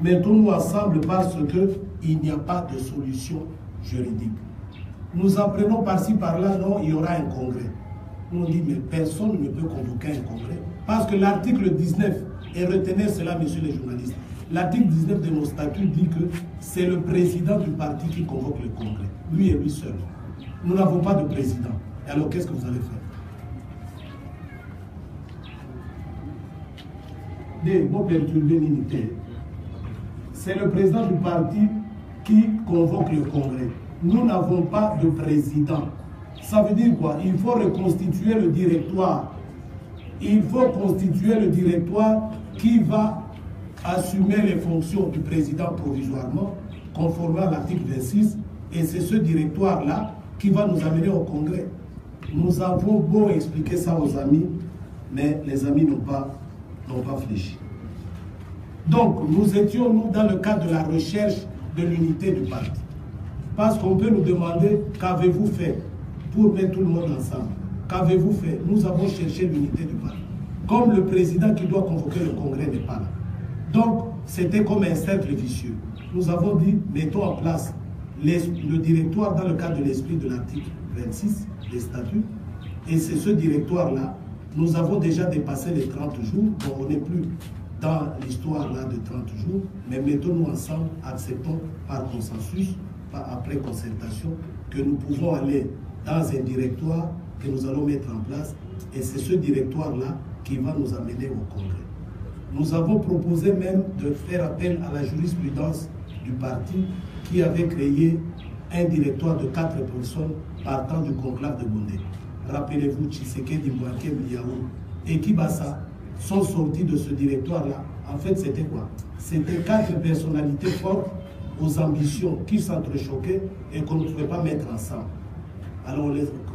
Mettons-nous ensemble parce qu'il n'y a pas de solution juridique. Nous apprenons par-ci, par-là, non, il y aura un congrès. Nous on dit, mais personne ne peut convoquer un congrès. Parce que l'article 19, et retenez cela, messieurs les journalistes, l'article 19 de nos statuts dit que c'est le président du parti qui convoque le congrès. Lui et lui seul. Nous n'avons pas de président. Et alors, qu'est-ce que vous allez faire? Des mots perturbés l'unité. C'est le président du parti qui convoque le congrès. Nous n'avons pas de président. Ça veut dire quoi? Il faut reconstituer le directoire. Il faut constituer le directoire qui va assumer les fonctions du président provisoirement, conformément à l'article 26. Et c'est ce directoire-là qui va nous amener au congrès. Nous avons beau expliquer ça aux amis, mais les amis n'ont pas fléchi. Donc, nous étions, nous, dans le cadre de la recherche de l'unité du parti. Parce qu'on peut nous demander, qu'avez-vous fait pour mettre tout le monde ensemble? Qu'avez-vous fait? Nous avons cherché l'unité du parti. Comme le président qui doit convoquer le congrès n'est pas là. Donc, c'était comme un cercle vicieux. Nous avons dit, mettons en place le directoire dans le cadre de l'esprit de l'article 26 des statuts. Et c'est ce directoire-là, nous avons déjà dépassé les 30 jours, donc on n'est plus dans l'histoire là de 30 jours, mais mettons-nous ensemble, acceptons par consensus, après concertation, que nous pouvons aller dans un directoire que nous allons mettre en place, et c'est ce directoire-là qui va nous amener au congrès. Nous avons proposé même de faire appel à la jurisprudence du parti qui avait créé un directoire de 4 personnes partant du conclave de Bondé. Rappelez-vous, Tshisekedi, Mbouaké, Yaou et Kibasa sont sortis de ce directoire-là. En fait, c'était quoi? C'était 4 personnalités fortes aux ambitions qui s'entrechoquaient et qu'on ne pouvait pas mettre ensemble. alors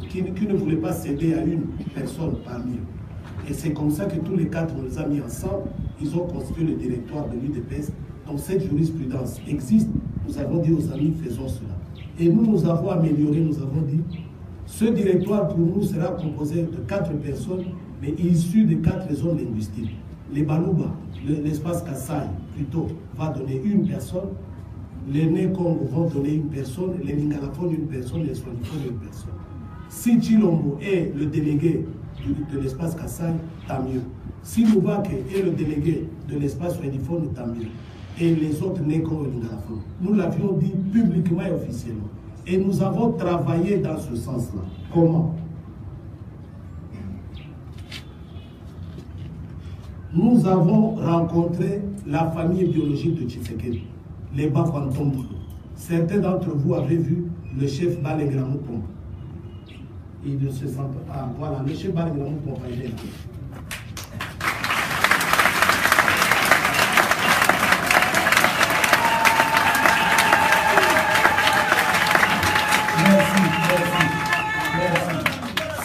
qui ne voulaient pas céder à une personne parmi eux. Et c'est comme ça que tous les quatre, on les a mis ensemble, ils ont constitué le directoire de l'UDPS. Donc cette jurisprudence existe, nous avons dit aux amis, faisons cela. Et nous avons amélioré, nous avons dit, ce directoire pour nous sera composé de 4 personnes, mais issues de 4 zones linguistiques. Les Baluba, l'espace Kassai, plutôt, va donner une personne, les Né-Congo vont donner une personne, les Ningalaphones une personne, les Swaniphones une personne. Si Chilombo est le délégué de l'espace Kassai, tant mieux. Si Moubake est le délégué de l'espace Swaniphone, tant mieux. Et les autres Né-Congo et Ningalaphones. Nous l'avions dit publiquement et officiellement. Et nous avons travaillé dans ce sens-là. Comment? Nous avons rencontré la famille biologique de Tshisekedi, les Bakwantombo. Certains d'entre vous avaient vu le chef Balengramou Pompa. Il ne se sent pas. Ah, voilà, le chef Balengramou Pompa, il est là.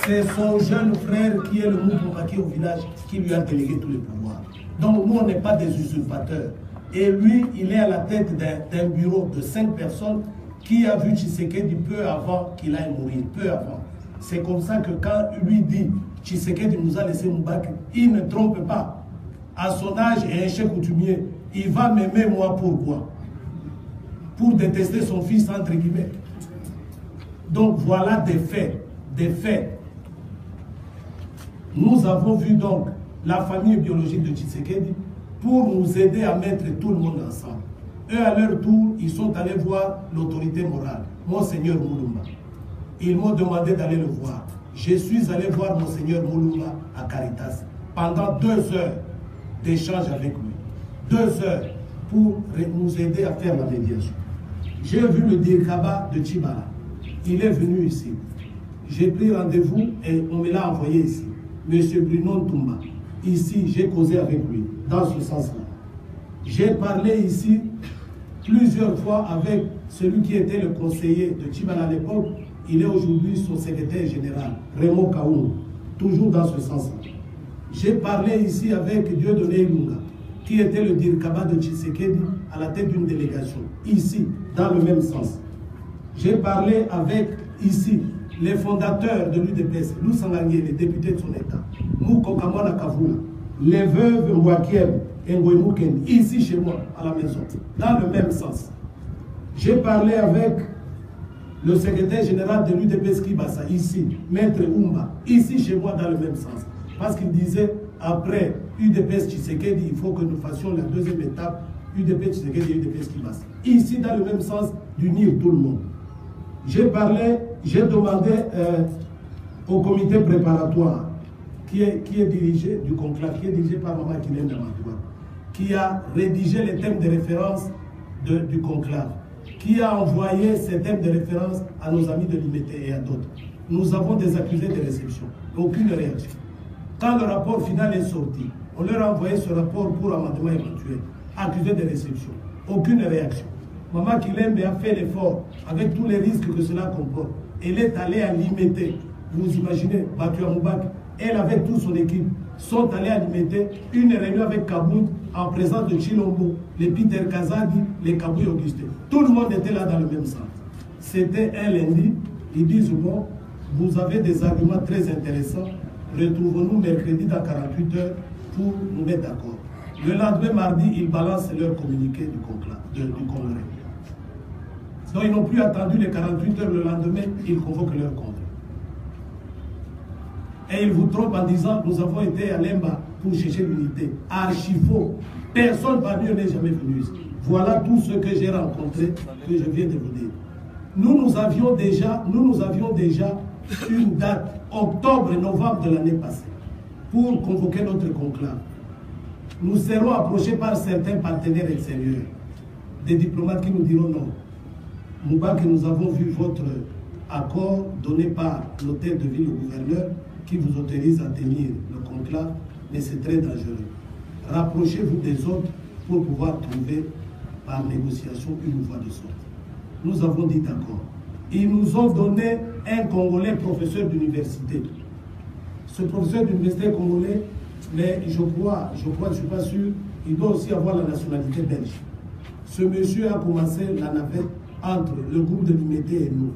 C'est son jeune frère qui est le Moupomaki au village qui lui a délégué tous les pouvoirs. Donc nous, on n'est pas des usurpateurs. Et lui, il est à la tête d'un bureau de 5 personnes qui a vu Tshisekedi peu avant qu'il aille mourir, peu avant. C'est comme ça que quand lui dit Tshisekedi nous a laissé Moubaki, il ne trompe pas. À son âge et un chef coutumier, il va m'aimer moi pourquoi? Pour détester son fils entre guillemets. Donc voilà des faits, des faits. Nous avons vu donc la famille biologique de Tshisekedi pour nous aider à mettre tout le monde ensemble. Eux, à leur tour, ils sont allés voir l'autorité morale, Monseigneur Moulumba. Ils m'ont demandé d'aller le voir. Je suis allé voir Monseigneur Moulumba à Caritas pendant 2 heures d'échange avec lui. 2 heures pour nous aider à faire la médiation. J'ai vu le Dirkaba de Tchibala. Il est venu ici. J'ai pris rendez-vous et on me l'a envoyé ici. Monsieur Bruno Ntumba. Ici, j'ai causé avec lui, dans ce sens-là. J'ai parlé ici plusieurs fois avec celui qui était le conseiller de Tchibala à l'époque. Il est aujourd'hui son secrétaire général, Raymond Kaoum, toujours dans ce sens-là. J'ai parlé ici avec Dieudonné Ilunga, qui était le Dirkaba de Tshisekedi à la tête d'une délégation, ici, dans le même sens. J'ai parlé avec, ici, les fondateurs de l'UDPS, Lou Sangangé, les députés de son État, Mouko Kamwana Kavula, les veuves Mwakiem et Ngouemouken, ici chez moi, à la maison, dans le même sens. J'ai parlé avec le secrétaire général de l'UDPS Kibasa, ici, Maître Oumba, ici chez moi, dans le même sens. Parce qu'il disait, après UDPS Tshisekedi, il faut que nous fassions la deuxième étape, UDPS Tshisekedi et UDPS Kibasa. Ici, dans le même sens, d'unir tout le monde. J'ai parlé, j'ai demandé au comité préparatoire qui est dirigé du conclave, qui est dirigé par Maman Kilène Damadouane, qui a rédigé les thèmes de référence du conclave, qui a envoyé ces thèmes de référence à nos amis de l'IMT et à d'autres. Nous avons des accusés de réception, aucune réaction. Quand le rapport final est sorti, on leur a envoyé ce rapport pour amendement éventuel, accusés de réception, aucune réaction. Maman Kilembe a fait l'effort avec tous les risques que cela comporte. Elle est allée à l'IMT. Vous imaginez, Batua Moubak, elle avec toute son équipe, sont allés à l'IMT, une réunion avec Kabout en présence de Chilombo, les Peter Kazadi, les Kabou Augustin. Tout le monde était là dans le même sens. C'était un lundi. Ils disent, bon, vous avez des arguments très intéressants. Retrouvons-nous mercredi dans 48 heures pour nous mettre d'accord. Le lendemain, mardi, ils balancent leur communiqué du congrès. Donc, ils n'ont plus attendu les 48 heures le lendemain, ils convoquent leur congrès. Et ils vous trompent en disant, nous avons été à Lemba pour chercher l'unité. Archifaux. Personne parmi eux n'est jamais venu ici. Voilà tout ce que j'ai rencontré, que je viens de vous dire. Nous avions déjà une date, octobre et novembre de l'année passée, pour convoquer notre conclave. Nous serons approchés par certains partenaires extérieurs, des diplomates qui nous diront non. Moubak, nous avons vu votre accord donné par l'hôtel de ville au gouverneur qui vous autorise à tenir le conclave, mais c'est très dangereux. Rapprochez-vous des autres pour pouvoir trouver par négociation une voie de sortie. Nous avons dit d'accord. ils nous ont donné un Congolais professeur d'université. Ce professeur d'université congolais, mais je crois, je ne suis pas sûr, il doit aussi avoir la nationalité belge. Ce monsieur a commencé la navette entre le groupe de l'IMET et nous.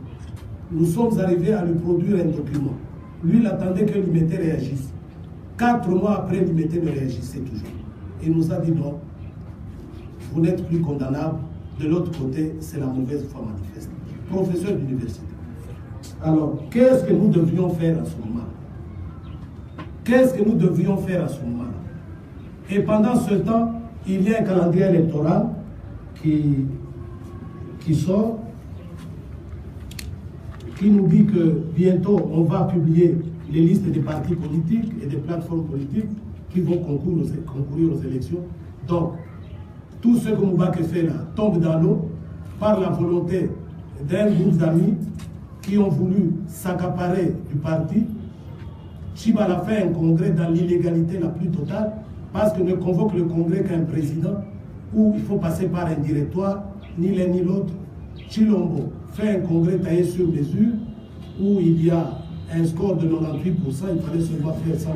Nous sommes arrivés à lui produire un document. Lui, il attendait que l'IMET réagisse. 4 mois après, l'IMET ne réagissait toujours. Il nous a dit non, vous n'êtes plus condamnable. De l'autre côté, c'est la mauvaise foi manifeste. Professeur d'université. Alors, qu'est-ce que nous devions faire à ce moment? Qu'est-ce que nous devions faire à ce moment? Et pendant ce temps, il y a un calendrier électoral qui sort, qui nous dit que bientôt on va publier les listes des partis politiques et des plateformes politiques qui vont concourir aux élections. Donc, tout ce que Moubake fait là tombe dans l'eau par la volonté d'un groupe d'amis qui ont voulu s'accaparer du parti. Chibala fait un congrès dans l'illégalité la plus totale parce que ne convoque le congrès qu'un président où il faut passer par un directoire, ni l'un ni l'autre. Chilombo fait un congrès taillé sur mesure où il y a un score de 98%, il fallait seulement faire 100%.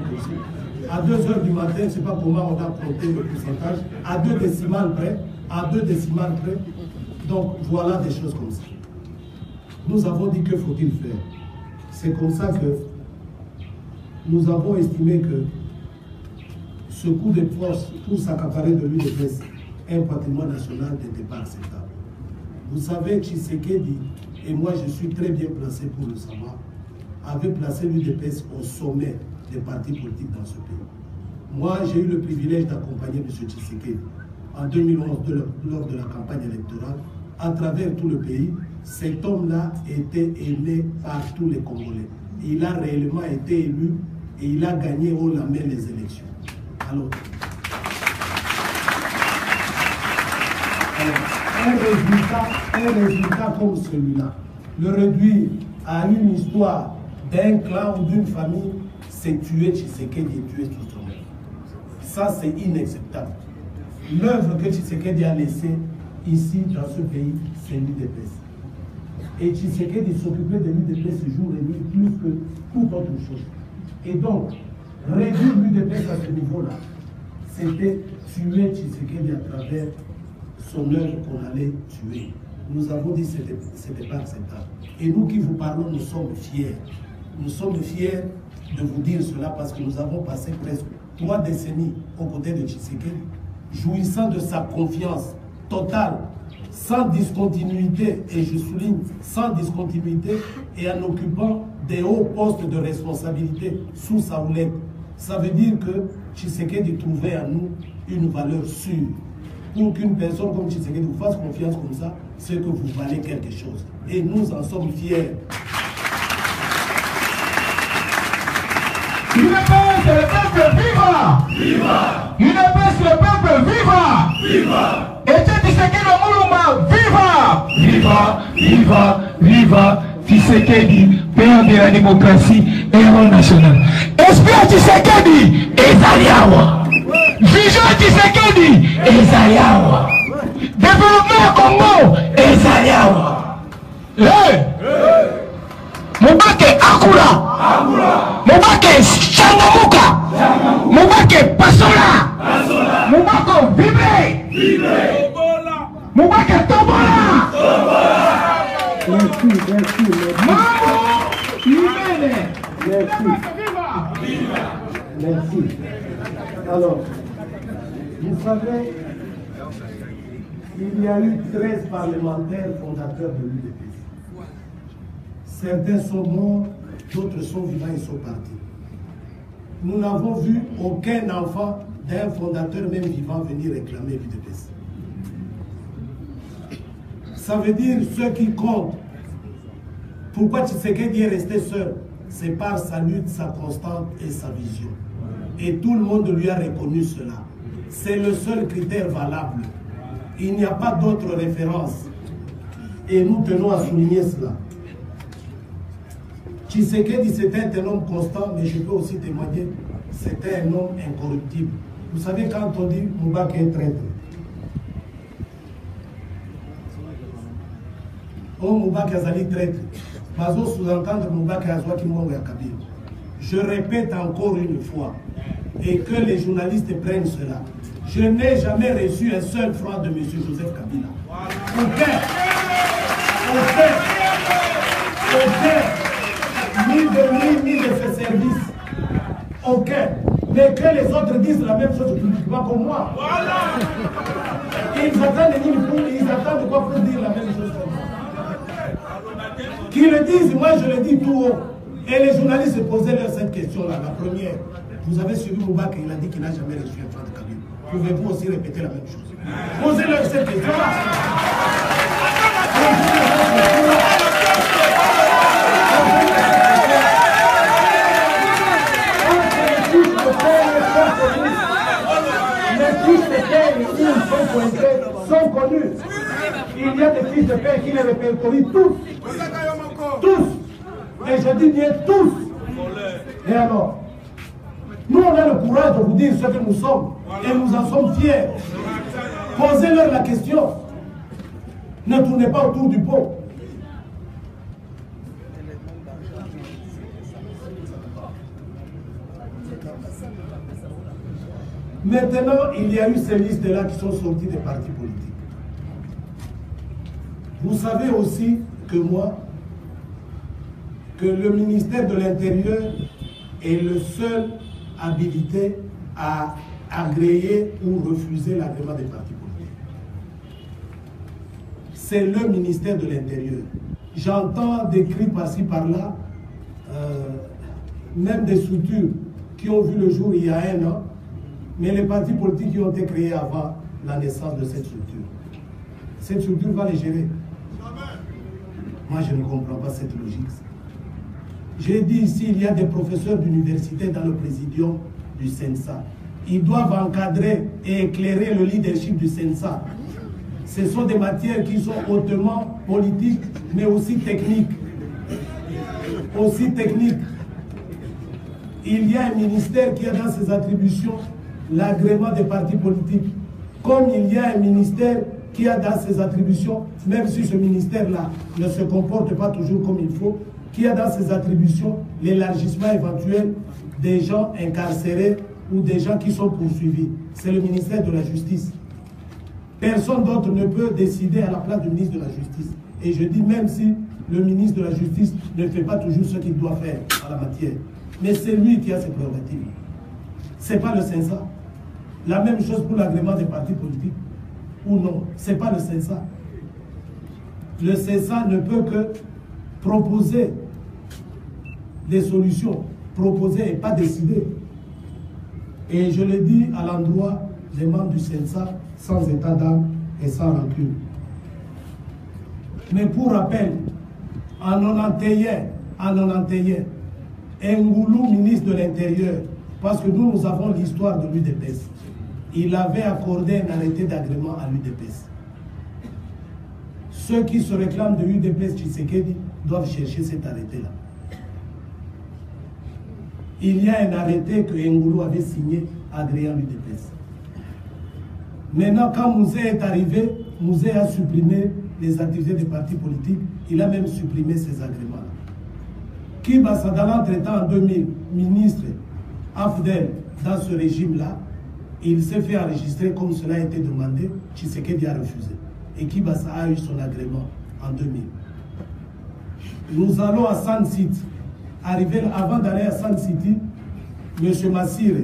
À 2 h du matin, je ne sais pas comment on a compté le pourcentage, à 2 décimales près, Donc voilà des choses comme ça. Nous avons dit que faut-il faire. C'est comme ça que nous avons estimé que ce coup de force pour s'accaparer de l'UDPS, un patrimoine national, n'était pas acceptable. Vous savez, Tshisekedi, et moi je suis très bien placé pour le savoir, avait placé l'UDPS au sommet des partis politiques dans ce pays. Moi, j'ai eu le privilège d'accompagner M. Tshisekedi en 2011 lors de la campagne électorale à travers tout le pays. Cet homme-là était aimé par tous les Congolais. Il a réellement été élu et il a gagné haut la main les élections. Alors un résultat comme celui-là, le réduire à une histoire d'un clan ou d'une famille, c'est tuer Tshisekedi et tuer tout son œuvre. Ça, c'est inacceptable. L'œuvre que Tshisekedi a laissée ici, dans ce pays, c'est l'UDPS. Et Tshisekedi s'occupait de l'UDPS jour et nuit plus que toute autre chose. Et donc, réduire l'UDPS à ce niveau-là, c'était tuer Tshisekedi à travers son œuvre qu'on allait tuer. Nous avons dit que ce n'était pas acceptable. Et nous qui vous parlons, nous sommes fiers. Nous sommes fiers de vous dire cela parce que nous avons passé presque 3 décennies aux côtés de Tshisekedi, jouissant de sa confiance totale, sans discontinuité, et je souligne, sans discontinuité, et en occupant des hauts postes de responsabilité sous sa houlette. Ça veut dire que Tshisekedi trouvait en nous une valeur sûre. Pour qu'une personne comme Tshisekedi vous fasse confiance comme ça, c'est que vous valez quelque chose. Et nous en sommes fiers. UDPS, le peuple, viva! Viva! UDPS, le peuple, viva! Viva! Et Tshisekedi Moulumba, viva! Viva! Viva! Viva! Tshisekedi, père de la démocratie, héros national. Esprit Tshisekedi, Ezaliawa. Vision Tshisekedi, Ezaliawa. Développement Congo, Ezaliawa. Hey! Moubake Akura. Moubake Changamuka. Moubake Pasola. Moubake Vibre. Moubake Tobola. Merci. Mambo Imene. Merci. Alors, vous savez, il y a eu 13 parlementaires fondateurs de l'UDPS. Certains sont morts, d'autres sont vivants et sont partis. Nous n'avons vu aucun enfant d'un fondateur, même vivant, venir réclamer l'UDPS. Ça veut dire ceux qui comptent. Pourquoi Tshisekedi est resté seul? C'est par sa lutte, sa constante et sa vision. Et tout le monde lui a reconnu cela. C'est le seul critère valable. Il n'y a pas d'autre référence. Et nous tenons à souligner cela. Tshisekedi, c'était un homme constant, mais je peux aussi témoigner, c'était un homme incorruptible. Vous savez, quand on dit Moubake est traître, Oh, Moubaki Azali traître. Bazo sous-entendre Moubaki Azwaki Mwongo ya Kabila. Je répète encore une fois, et que les journalistes prennent cela. Je n'ai jamais reçu un seul franc de M. Joseph Kabila. Aucun. Ni de lui, ni de ses services. Aucun. Mais que les autres disent la même chose publiquement que moi. Voilà. Ils attendent quoi pour dire la même chose que moi. Qu'ils le disent, moi je le dis tout haut. Et les journalistes se posaient leur cette question-là, la première. Vous avez suivi Moubaki, il a dit qu'il n'a jamais reçu un franc de Kabila. Pouvez-vous aussi répéter la même chose? Posez-leur cette question-là. Les fiches de paie sont connues. Il y a des fiches de paie qui les répertorient tous. Tous. Et je dis bien tous. Et alors, nous on a le courage de vous dire ce que nous sommes. Et nous en sommes fiers. Posez-leur la question. Ne tournez pas autour du pot. Maintenant, il y a eu ces listes-là qui sont sorties des partis politiques. Vous savez aussi que moi, que le ministère de l'Intérieur est le seul habilité à agréer ou refuser l'agrément des partis politiques. C'est le ministère de l'Intérieur. J'entends des cris par-ci, par-là, même des structures qui ont vu le jour il y a 1 an, mais les partis politiques qui ont été créés avant la naissance de cette structure. Cette structure va les gérer. Moi, je ne comprends pas cette logique. J'ai dit ici, il y a des professeurs d'université dans le présidium du CENSA. Ils doivent encadrer et éclairer le leadership du CENSA. Ce sont des matières qui sont hautement politiques, mais aussi techniques. Aussi techniques. Il y a un ministère qui a dans ses attributions l'agrément des partis politiques. Comme il y a un ministère qui a dans ses attributions, même si ce ministère-là ne se comporte pas toujours comme il faut, qui a dans ses attributions l'élargissement éventuel des gens incarcérés ou des gens qui sont poursuivis. C'est le ministère de la Justice. Personne d'autre ne peut décider à la place du ministre de la Justice. Et je dis même si le ministre de la Justice ne fait pas toujours ce qu'il doit faire en la matière. Mais c'est lui qui a ses prérogatives. Ce n'est pas le CENSA. La même chose pour l'agrément des partis politiques. Ou non, ce n'est pas le CENSA. Le CENSA ne peut que proposer des solutions, proposer et pas décider. Et je le dis à l'endroit des membres du CENSA, sans état d'âme et sans rancune. Mais pour rappel, en 91, Ngoulou, ministre de l'Intérieur, parce que nous avons l'histoire de l'UDPS, il avait accordé un arrêté d'agrément à l'UDPS. Ceux qui se réclament de l'UDPS Tshisekedi doivent chercher cet arrêté-là. Il y a un arrêté que Ngoulou avait signé agréant l'UDPS. Maintenant, quand Mouzé est arrivé, Mouzé a supprimé les activités des partis politiques. Il a même supprimé ces agréments-là. Kibasa, dans l'entretemps en 2000, ministre Afdel, dans ce régime-là, il s'est fait enregistrer comme cela a été demandé. Tshisekedi a refusé. Et Kibasa a eu son agrément en 2000. Nous allons à Sun City. Avant d'aller à Sun City, M. Massire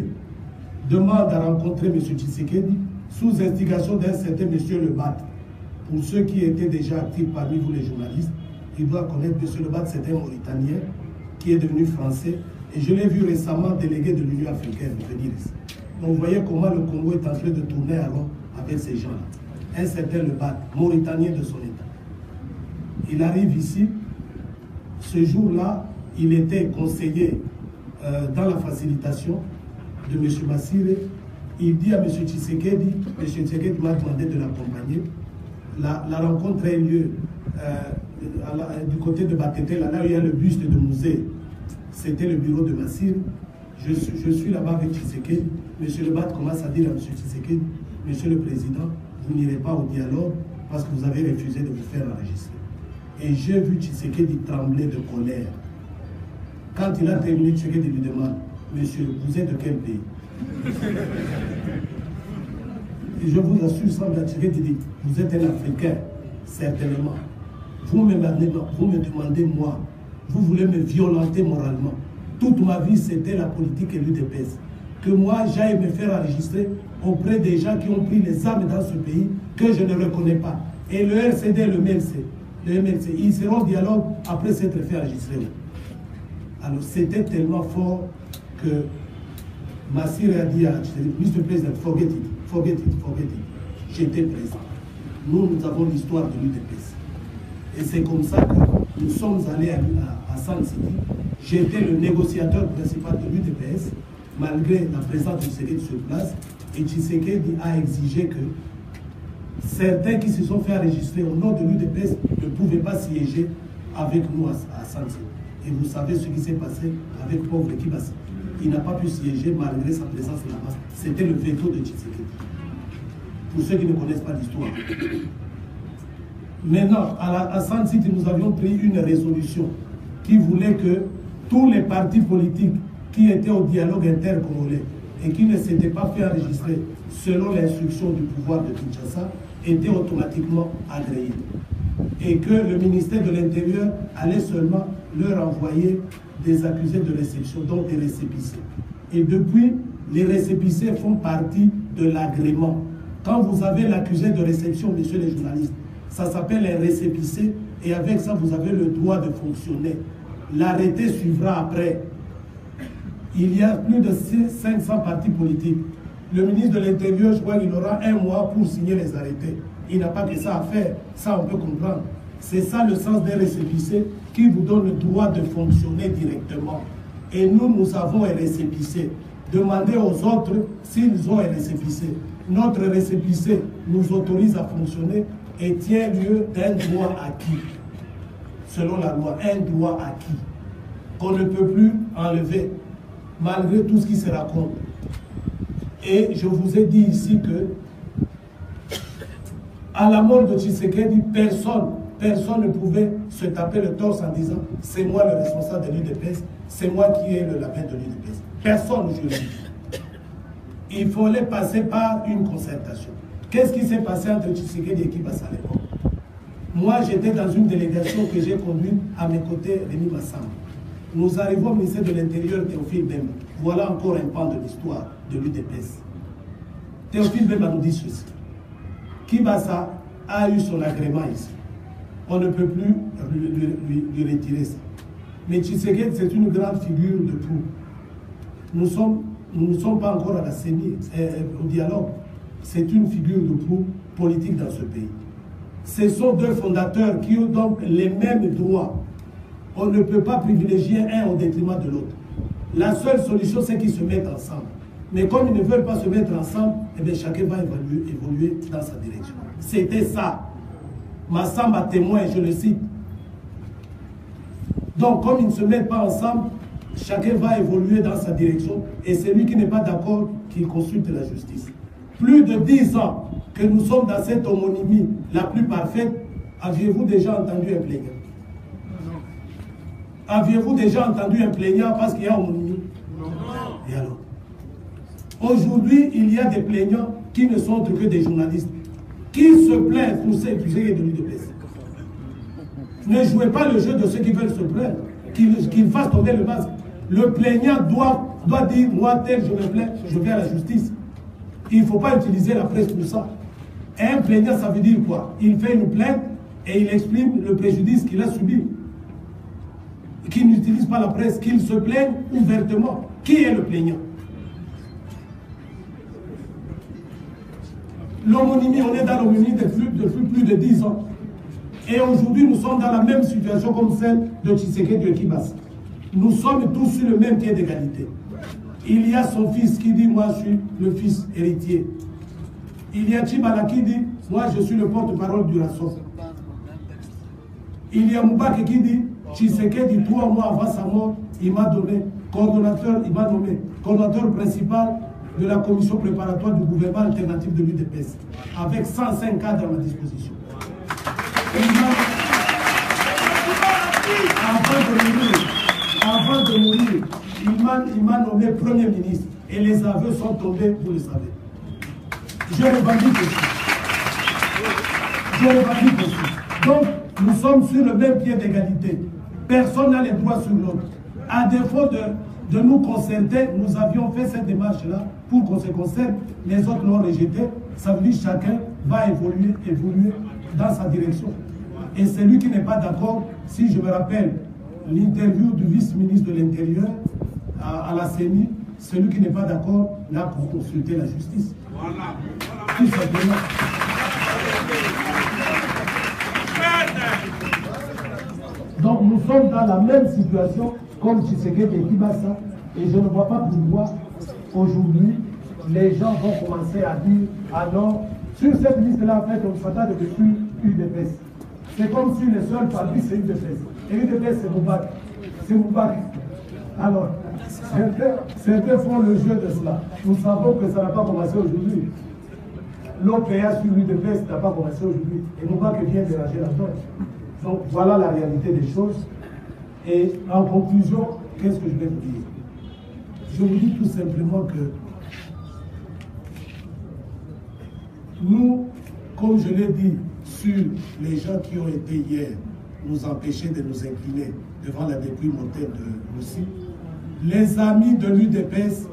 demande à rencontrer M. Tshisekedi sous instigation d'un certain M. Lebat. Pour ceux qui étaient déjà actifs parmi vous les journalistes, ils doivent connaître M. Lebat, c'est un Mauritanien qui est devenu français. Et je l'ai vu récemment délégué de l'Union africaine venir ici. Donc vous voyez comment le Congo est en train de tourner à rond avec ces gens-là. Un certain Lebat, Mauritanien de son état. Il arrive ici, ce jour-là, il était conseiller dans la facilitation de M. Massire. Il dit à M. Tshisekedi, M. Tshisekedi m'a demandé de l'accompagner. La rencontre a eu lieu du côté de Batete, là où il y a le buste de Mouzé. C'était le bureau de Massire. Je suis là-bas avec Tshisekedi. M. Lebat commence à dire à M. Tshisekedi, Monsieur le Président, vous n'irez pas au dialogue parce que vous avez refusé de vous faire enregistrer. Et j'ai vu Tshisekedi trembler de colère. Quand il a terminé, Tshisekedi lui demande, monsieur, vous êtes de quel pays? Et je vous assure, Sandra Tshisekedi dit, vous êtes un Africain, certainement. Vous me demandez, moi, vous voulez me violenter moralement. Toute ma vie, c'était la politique et l'UDPS. Que moi, j'aille me faire enregistrer auprès des gens qui ont pris les armes dans ce pays que je ne reconnais pas. Et le RCD et le MLC, ils seront en dialogue après s'être fait enregistrer. Alors, c'était tellement fort que Massir a dit à Mr. President, forget it. J'étais présent. Nous avons l'histoire de l'UDPS. Et c'est comme ça que nous sommes allés à San City. J'étais le négociateur principal de l'UDPS, malgré la présence de Tshisekedi sur place. Et Tshisekedi a exigé que certains qui se sont fait enregistrer au nom de l'UDPS ne pouvaient pas siéger avec nous à San City. Et vous savez ce qui s'est passé avec pauvre Kibasi. Il n'a pas pu siéger malgré sa présence là-bas. C'était le veto de Tshisekedi. Pour ceux qui ne connaissent pas l'histoire. Maintenant, à San City, nous avions pris une résolution qui voulait que tous les partis politiques qui étaient au dialogue intercongolais et qui ne s'étaient pas fait enregistrer selon l'instruction du pouvoir de Kinshasa étaient automatiquement agréés. Et que le ministère de l'Intérieur allait seulement leur envoyer des accusés de réception, donc des récépissés. Et depuis, les récépissés font partie de l'agrément. Quand vous avez l'accusé de réception, messieurs les journalistes, ça s'appelle un récépissé et avec ça, vous avez le droit de fonctionner. L'arrêté suivra après. Il y a plus de 500 partis politiques. Le ministre de l'Intérieur, je crois qu'il aura 1 mois pour signer les arrêtés. Il n'a pas que ça à faire. Ça, on peut comprendre. C'est ça le sens des récépissés qui vous donne le droit de fonctionner directement. Et nous avons un récépissé. Demandez aux autres s'ils ont un récépissé. Notre récépissé nous autorise à fonctionner et tient lieu d'un droit acquis. Selon la loi, un droit acquis qu'on ne peut plus enlever malgré tout ce qui se raconte. Et je vous ai dit ici que à la mort de Tshisekedi, personne ne pouvait se taper le torse en disant c'est moi le responsable de l'UDPS, c'est moi qui ai le lapin de l'UDPS. Personne, je le dis. Il fallait passer par une concertation. Qu'est-ce qui s'est passé entre Tshisekedi et Kibasa à l'époque? Moi, j'étais dans une délégation que j'ai conduite à mes côtés, Rémi Massamba. Nous arrivons au ministère de l'Intérieur, Théophile Bemba. Voilà encore un pan de l'histoire de l'UDPS. Théophile Bemba nous dit ceci. Kibasa a eu son agrément ici. On ne peut plus lui retirer ça. Mais Tshisekedi, c'est une grande figure de proue. Nous ne sommes pas encore à la CENI, au dialogue. C'est une figure de proue politique dans ce pays. Ce sont 2 fondateurs qui ont donc les mêmes droits. On ne peut pas privilégier un au détriment de l'autre. La seule solution, c'est qu'ils se mettent ensemble. Mais comme ils ne veulent pas se mettre ensemble, eh bien, chacun va évoluer dans sa direction. C'était ça. Massamba témoin, je le cite. Donc, comme ils ne se mettent pas ensemble, chacun va évoluer dans sa direction. Et celui qui n'est pas d'accord, qu'il consulte la justice. Plus de 10 ans que nous sommes dans cette homonymie la plus parfaite, aviez-vous déjà entendu un plaignant? Aviez-vous déjà entendu un plaignant parce qu'il y a homonymie? Non. Et alors? Aujourd'hui, il y a des plaignants qui ne sont autres que des journalistes qui se plaignent pour ces accusés de l'UDPS. Ne jouez pas le jeu de ceux qui veulent se plaindre, qu'ils fassent tomber le masque. Le plaignant doit dire, moi tel, je me plains, je vais à la justice. Il ne faut pas utiliser la presse pour ça. Un plaignant, ça veut dire quoi? Il fait une plainte et il exprime le préjudice qu'il a subi. Qu'il n'utilise pas la presse, qu'il se plaigne ouvertement. Qui est le plaignant? L'homonymie, on est dans l'homonymie depuis plus de 10 ans. Et aujourd'hui, nous sommes dans la même situation comme celle de Tshisekedi et Kibasa. Nous sommes tous sur le même pied d'égalité. Il y a son fils qui dit, moi je suis le fils héritier. Il y a Tchibala qui dit, moi je suis le porte-parole du RASOP. Il y a Moubake qui dit, Tshisekedi, 3 mois avant sa mort, il m'a donné coordonnateur, il m'a nommé coordonnateur principal de la commission préparatoire du gouvernement alternatif de l'UDPS, avec 105 cadres à ma disposition. avant de mourir, il m'a nommé Premier ministre. Et les aveux sont tombés, vous le savez. Je revendique aussi. Donc, nous sommes sur le même pied d'égalité. Personne n'a les droits sur l'autre. À défaut de nous concerter, nous avions fait cette démarche-là pour qu'on se concerte. Les autres l'ont rejeté. Ça veut dire que chacun va évoluer dans sa direction. Et celui qui n'est pas d'accord, si je me rappelle l'interview du vice-ministre de l'Intérieur à la CENI, celui qui n'est pas d'accord n'a pour consulter la justice. Voilà. Tout simplement. Donc nous sommes dans la même situation comme Tshisekedi et Kibasa, et je ne vois pas pourquoi aujourd'hui les gens vont commencer à dire ah non, sur cette liste-là en fait on s'attend depuis UDPS. C'est comme si le seul parti c'est UDPS. Et UDPS c'est Moubarak. C'est Moubarak. Alors, certains font le jeu de cela. Nous savons que ça n'a pas commencé aujourd'hui. L'OPA sur l'UDPS n'a pas commencé aujourd'hui. Et Moubarak vient déranger la donne. Donc voilà la réalité des choses. Et en conclusion, qu'est-ce que je vais vous dire? Je vous dis tout simplement que nous, comme je l'ai dit, sur les gens qui ont été hier nous empêcher de nous incliner devant la dépouille mortelle de Russie, les amis de l'UDPS,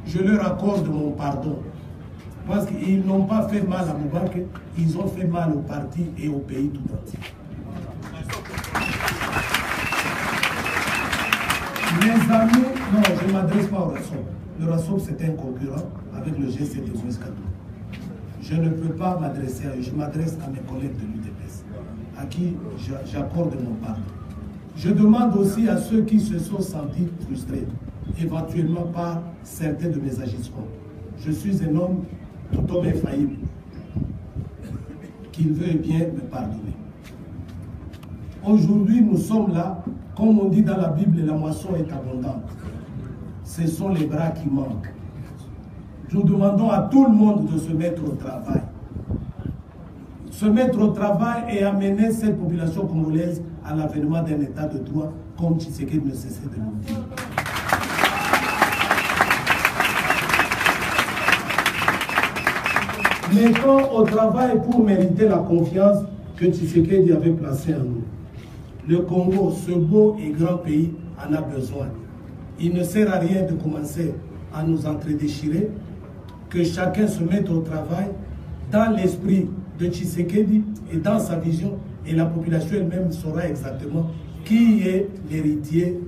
je leur accorde mon pardon. Parce qu'ils n'ont pas fait mal à Moubarak, ils ont fait mal au parti et au pays tout entier. Les amis, non, je ne m'adresse pas au RASOP. Le RASOP, c'est un concurrent avec le G7 de Moscato. Je ne peux pas m'adresser à eux, je m'adresse à mes collègues de l'UDPS, à qui j'accorde mon pardon. Je demande aussi à ceux qui se sont sentis frustrés, éventuellement par certains de mes agissements. Je suis un homme, tout homme infaillible, qu'il veuille bien me pardonner. Aujourd'hui, nous sommes là, comme on dit dans la Bible, la moisson est abondante. Ce sont les bras qui manquent. Nous demandons à tout le monde de se mettre au travail. Se mettre au travail et amener cette population congolaise à l'avènement d'un état de droit, comme Tshisekedi ne cessait de nous dire. Mettons au travail pour mériter la confiance que Tshisekedi avait placée en nous. Le Congo, ce beau et grand pays, en a besoin. Il ne sert à rien de commencer à nous entredéchirer, que chacun se mette au travail dans l'esprit de Tshisekedi et dans sa vision, et la population elle-même saura exactement qui est l'héritier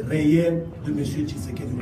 réel de M. Tshisekedi.